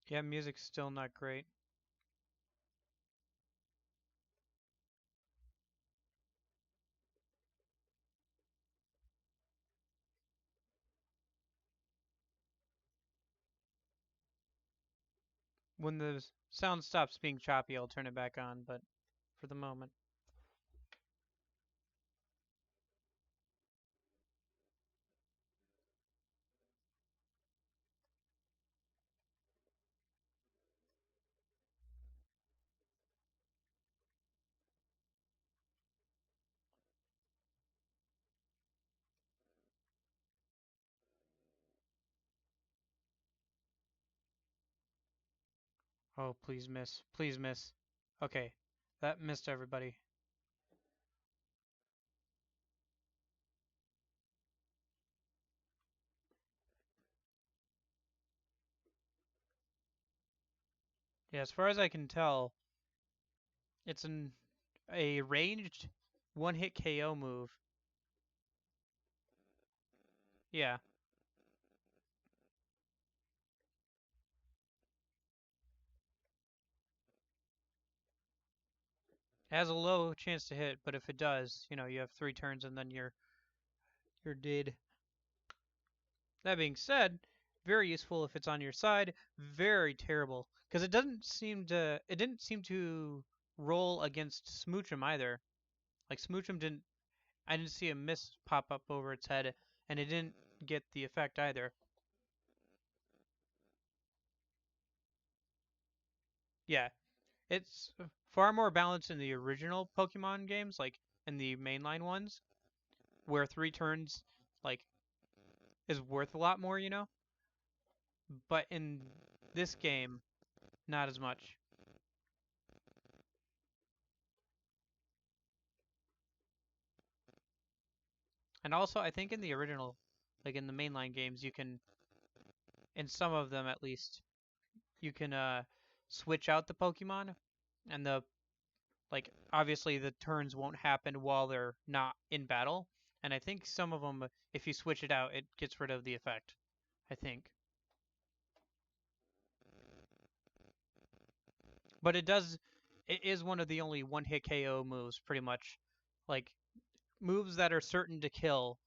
Yeah, music's still not great. When the sound stops being choppy, I'll turn it back on, but for the moment. Oh, please miss. Please miss. Okay, that missed everybody. Yeah, as far as I can tell, it's a ranged one-hit KO move. Yeah, it has a low chance to hit, but if it does, you have 3 turns and then you're dead. That being said, very useful if it's on your side. Very terrible because it didn't seem to roll against Smoochum either. Like Smoochum didn't. I didn't see a miss pop up over its head, and it didn't get the effect either. Yeah, it's far more balanced in the original Pokemon games, like in the mainline ones, where 3 turns like is worth a lot more. But in this game, not as much. And also, I think in the original, like in the mainline games, you can, in some of them at least, you can switch out the Pokemon, and obviously the turns won't happen while they're not in battle. And I think some of them, if you switch it out, it gets rid of the effect. I think, but it does. It is one of the only one-hit KO moves, pretty much, like moves that are certain to kill.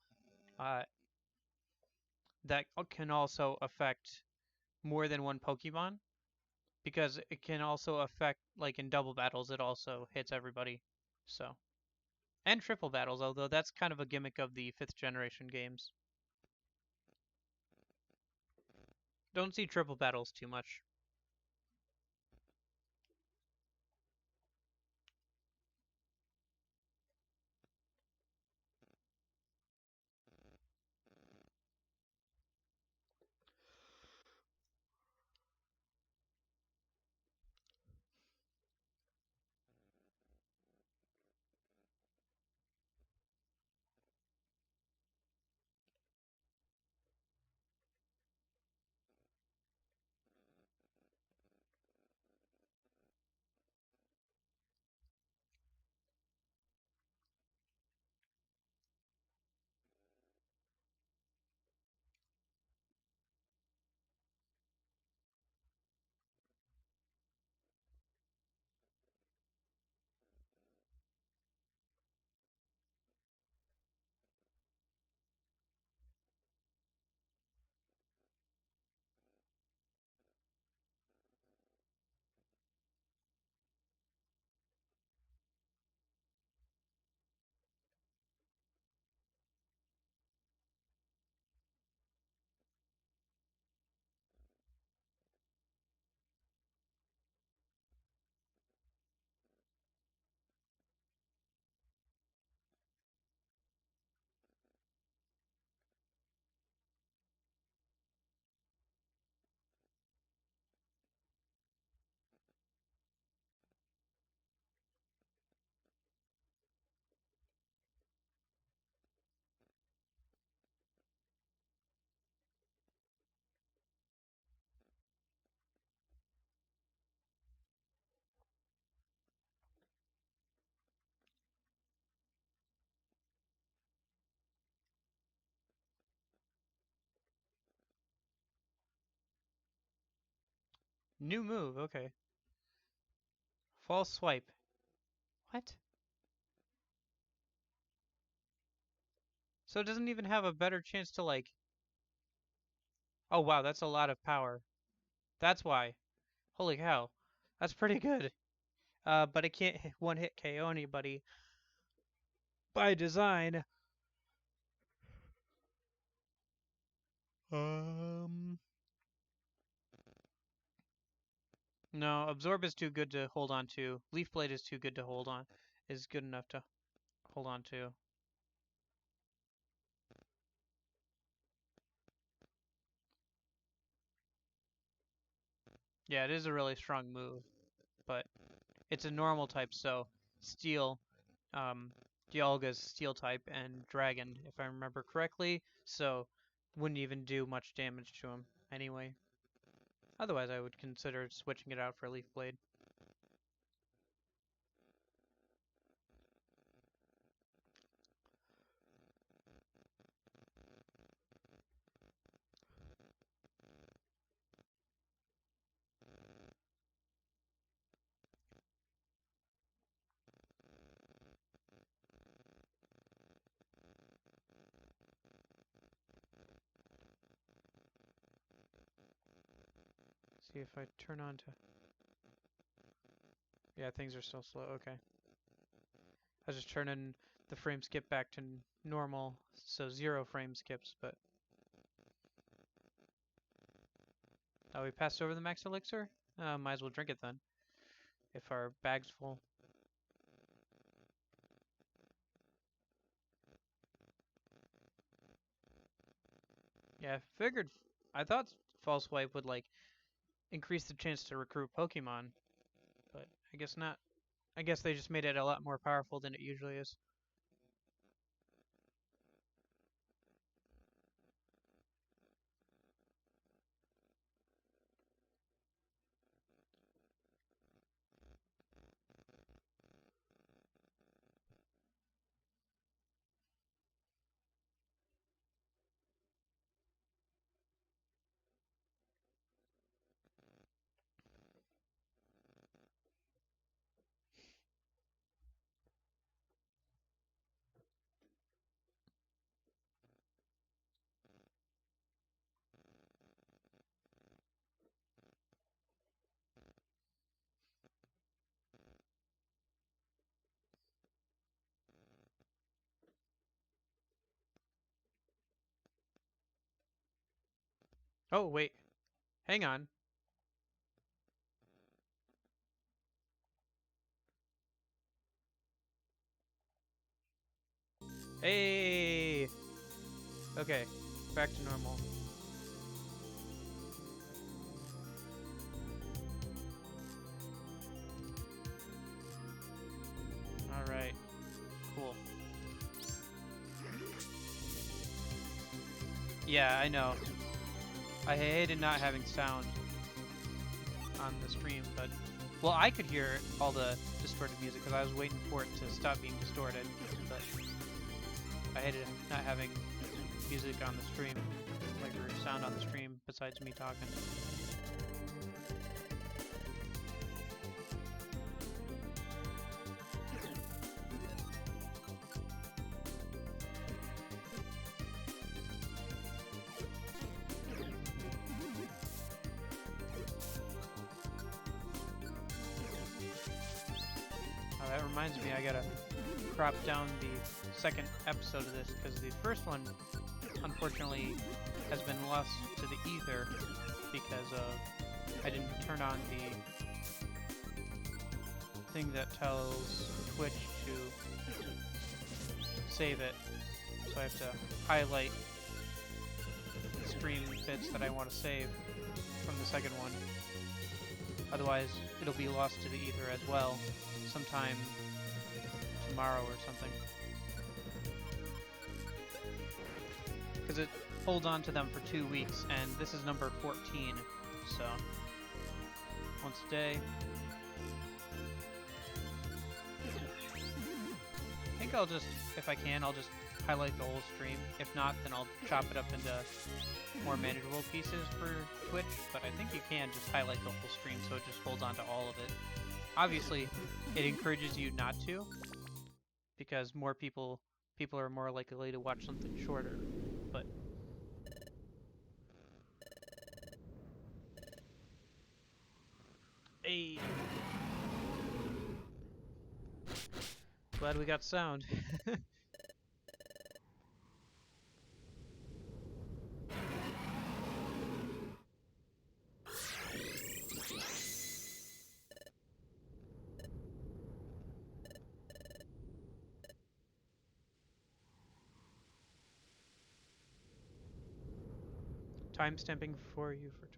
Uh, that can also affect more than one Pokemon because it can also affect like in double battles. It also hits everybody. So and triple battles, although that's kind of a gimmick of the 5th generation games. Don't see triple battles too much. New move, okay. False swipe. What? So it doesn't even have a better chance to like... Oh wow, that's a lot of power. That's why. Holy cow. That's pretty good. But it can't one-hit KO anybody by design. Um... No, Absorb is too good to hold on to. Leaf Blade is too good to hold on. Is good enough to hold on to. Yeah, it is a really strong move, but it's a normal type, so Steel, um, Dialga's Steel type and Dragon, if I remember correctly, so wouldn't even do much damage to him anyway. Otherwise, I would consider switching it out for Leaf Blade. See if I turn on to... Yeah, things are still slow. Okay. I was just turning the frame skip back to normal, so 0 frame skips, but... Oh, we passed over the max elixir? Might as well drink it then, if our bag's full. Yeah, I thought False Swipe would, like, increase the chance to recruit Pokemon, but I guess not. I guess they just made it a lot more powerful than it usually is. Oh, wait. Hang on. Hey! Okay, back to normal. Alright, cool. Yeah, I know. I hated not having sound on the stream, but... Well, I could hear all the distorted music because I was waiting for it to stop being distorted, but I hated not having music on the stream, like, or sound on the stream besides me talking. That reminds me, I gotta crop down the second episode of this because the first one, unfortunately, has been lost to the ether because I didn't turn on the thing that tells Twitch to save it. So I have to highlight the stream bits that I want to save from the second one. Otherwise, it'll be lost to the ether as well. Sometime tomorrow or something. Because it holds on to them for 2 weeks, and this is number 14, so once a day. I think I'll just, if I can, I'll just highlight the whole stream. If not, then I'll chop it up into more manageable pieces for Twitch, but I think you can just highlight the whole stream so it just holds on to all of it. Obviously, it encourages you not to, because more people are more likely to watch something shorter, but hey, glad we got sound. Time stamping for you for.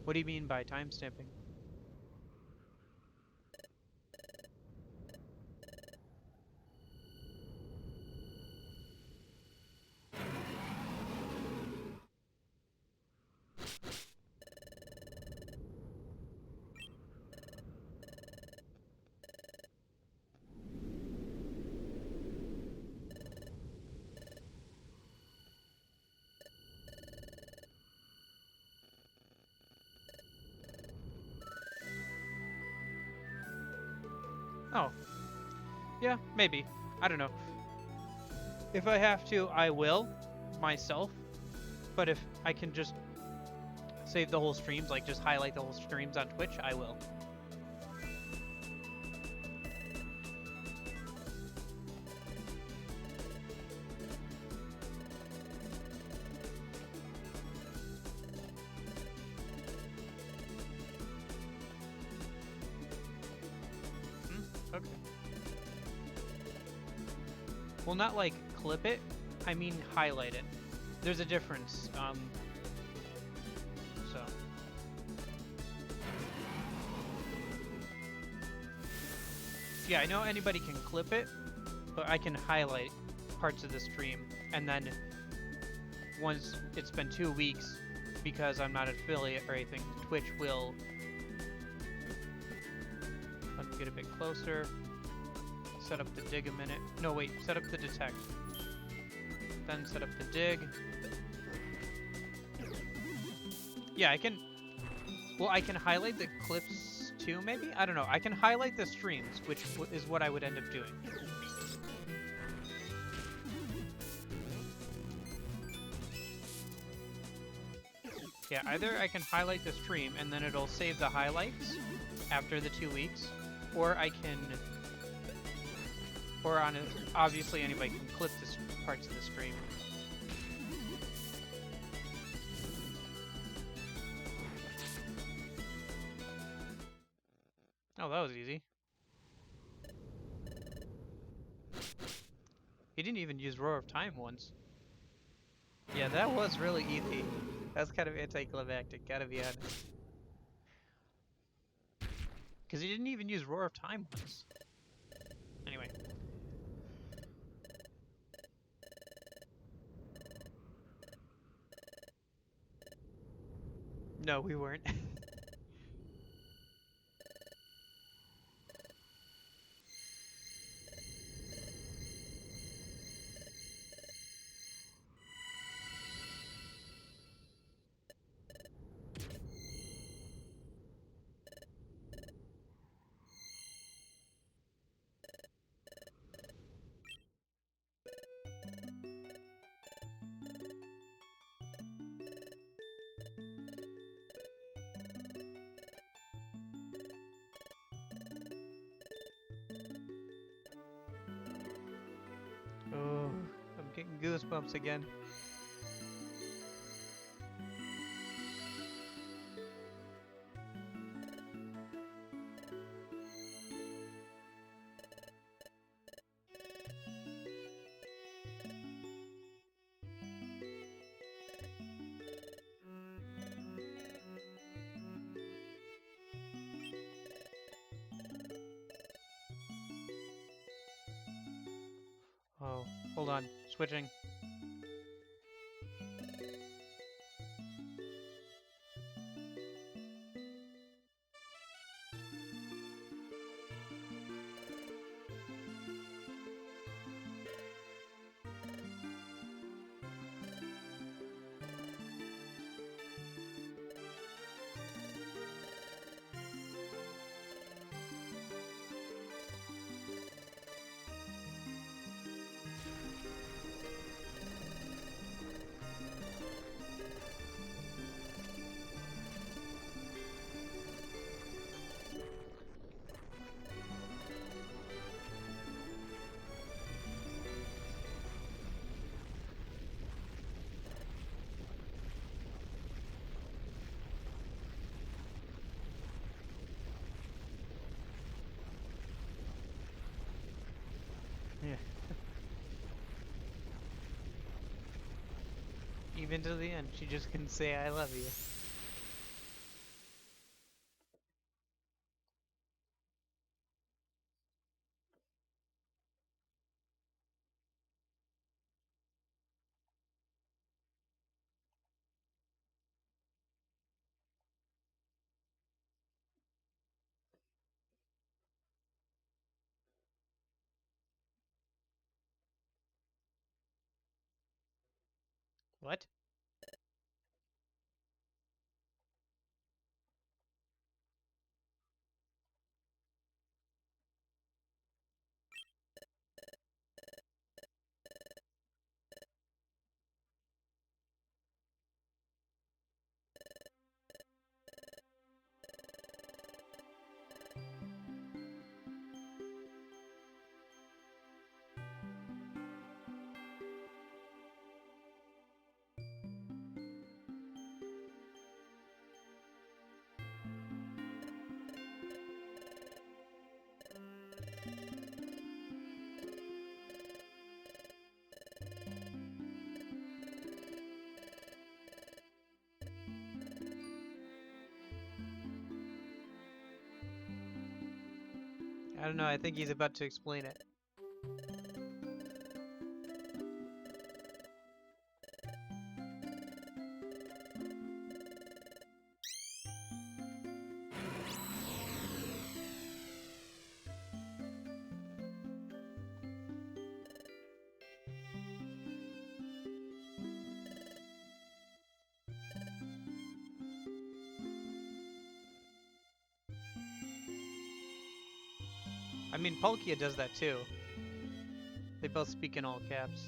What do you mean by time stamping? Oh. Yeah, maybe. I don't know. If I have to, I will, myself. But if I can just save the whole streams, like just highlight the whole streams on Twitch, I will. Okay. Well, not like clip it, I mean highlight it. There's a difference. So. Yeah, I know anybody can clip it, but I can highlight parts of the stream, and then once it's been 2 weeks, because I'm not an affiliate or anything, Twitch will. Let me get a bit closer. Set up the dig a minute. No, wait. Set up the detect. Then set up the dig. Yeah, I can. Well, I can highlight the clips too, maybe? I don't know. I can highlight the streams, which is what I would end up doing. Yeah, either I can highlight the stream and then it'll save the highlights after the 2 weeks, or I can. Or on obviously anybody can clip the parts of the stream. Oh, that was easy. He didn't even use Roar of Time once. Yeah, that was really easy. That's kind of anticlimactic, gotta be honest. Because he didn't even use Roar of Time once. Anyway. No, we weren't. Oh, I'm getting goosebumps again. Oh, hold on. Switching. even to the end. She just couldn't say I love you. What? I don't know, I think he's about to explain it. I mean, Palkia does that too. They both speak in all caps.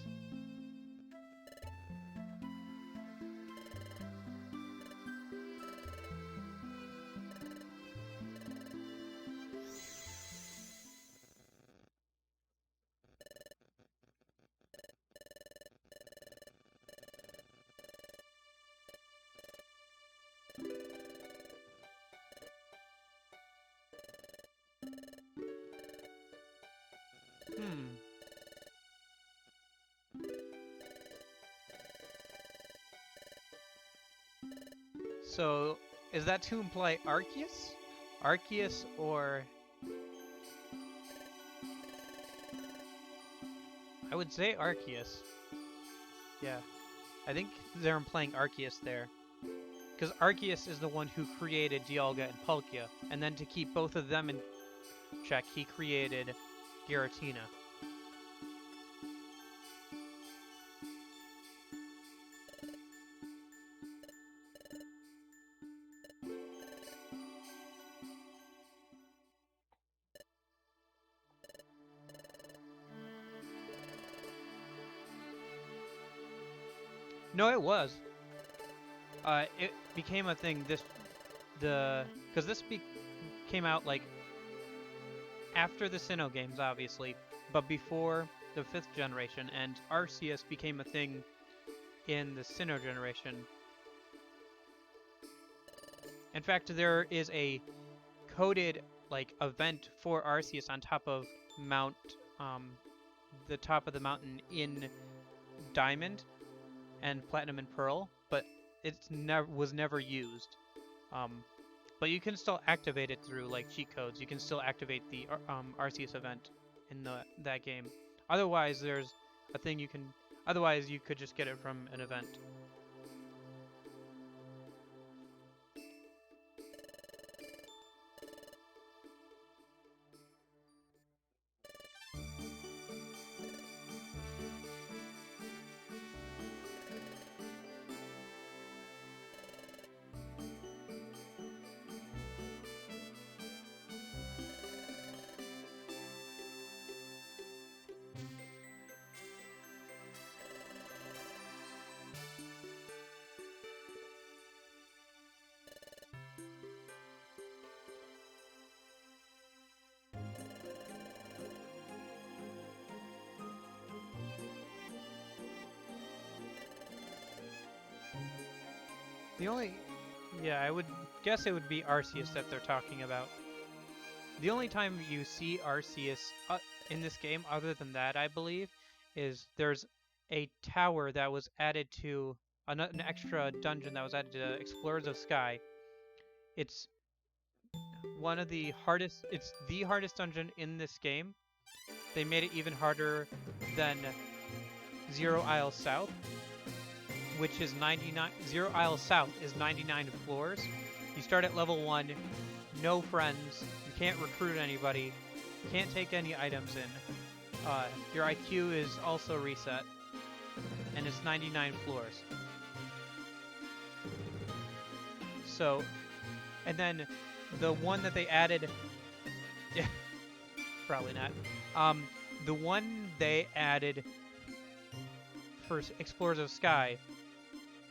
Hmm. So, is that to imply Arceus? Arceus or... I would say Arceus. Yeah. I think they're implying Arceus there. Because Arceus is the one who created Dialga and Palkia. And then to keep both of them in check, he created Giratina. No, it was. It became a thing. Because this came out like after the Sinnoh games, obviously, but before the 5th generation, and Arceus became a thing in the Sinnoh generation. In fact, there is a coded like event for Arceus on top of Mount, the top of the mountain in Diamond and Platinum and Pearl, but was never used. But you can still activate it through like cheat codes. You can still activate the Arceus event in that game. Otherwise, there's a thing you can. Otherwise, you could just get it from an event. Yeah, I would guess it would be Arceus that they're talking about. The only time you see Arceus in this game, other than that, I believe, is there's a tower that was added to an extra dungeon that was added to Explorers of Sky. It's one of the hardest. It's the hardest dungeon in this game. They made it even harder than Zero Isle South, which is 99. Zero Isle South is 99 floors. You start at level 1, no friends, you can't recruit anybody, you can't take any items in. Your IQ is also reset, and it's 99 floors. So, and then the one that they added, yeah, probably not. The one they added for Explorers of Sky,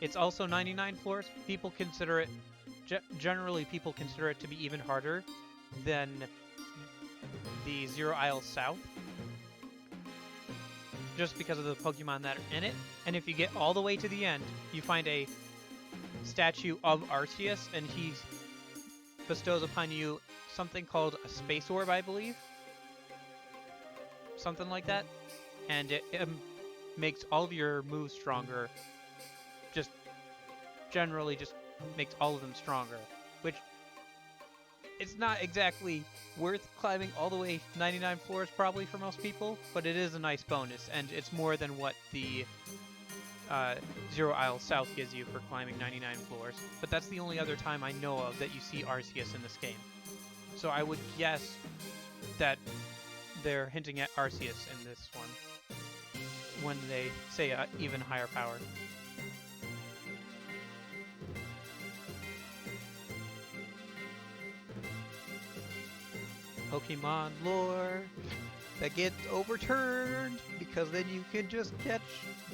it's also 99 floors. People consider it, generally people consider it to be even harder than the Zero Isle South, just because of the Pokemon that are in it. And if you get all the way to the end, you find a statue of Arceus, and he bestows upon you something called a Space Orb, I believe. Something like that. And it makes all of your moves stronger. Just generally just makes all of them stronger. Which, it's not exactly worth climbing all the way 99 floors probably for most people, but it is a nice bonus, and it's more than what the Zero Isle South gives you for climbing 99 floors. But that's the only other time I know of that you see Arceus in this game. So I would guess that they're hinting at Arceus in this one when they say even higher power. Pokemon lore that gets overturned because then you can just catch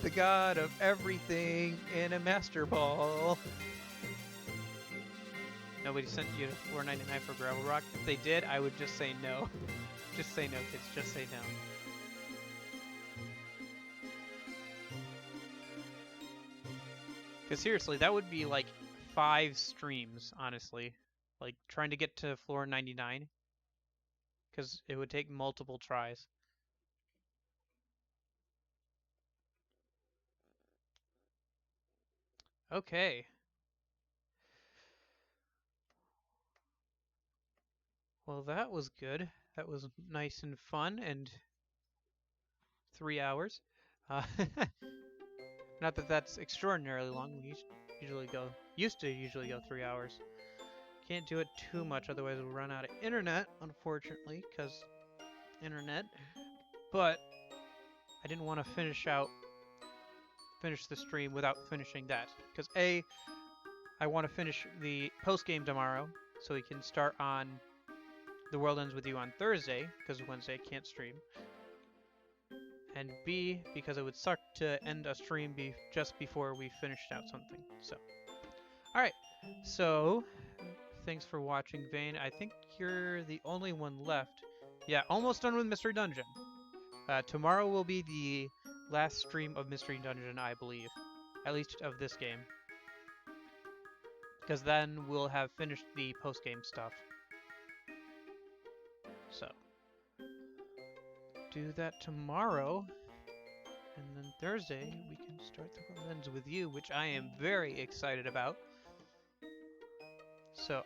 the god of everything in a Master Ball. Nobody sent you to floor 99 for Gravel Rock? If they did, I would just say no. Just say no, kids. Just say no. Because seriously, that would be like 5 streams, honestly. Like, trying to get to floor 99. Because it would take multiple tries. Okay. Well, that was good. That was nice and fun, and 3 hours. Not that that's extraordinarily long. We used to usually go 3 hours. Can't do it too much, otherwise we'll run out of internet, unfortunately, because internet. But I didn't want to finish the stream without finishing that, because A, I want to finish the post-game tomorrow, so we can start on The World Ends With You on Thursday, because Wednesday I can't stream. And B, because it would suck to end a stream just before we finished out something. So, alright, so thanks for watching, Vane. I think you're the only one left. Yeah, almost done with Mystery Dungeon. Tomorrow will be the last stream of Mystery Dungeon, I believe. At least of this game. Because then we'll have finished the post-game stuff. So, do that tomorrow. And then Thursday, we can start The World Ends With You, which I am very excited about. So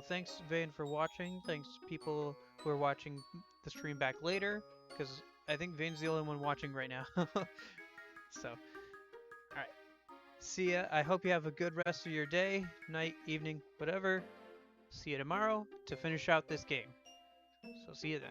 thanks, Vane, for watching. Thanks, people who are watching the stream back later, because I think Vane's the only one watching right now. So, alright. See ya. I hope you have a good rest of your day, night, evening, whatever. See you tomorrow to finish out this game. So see you then.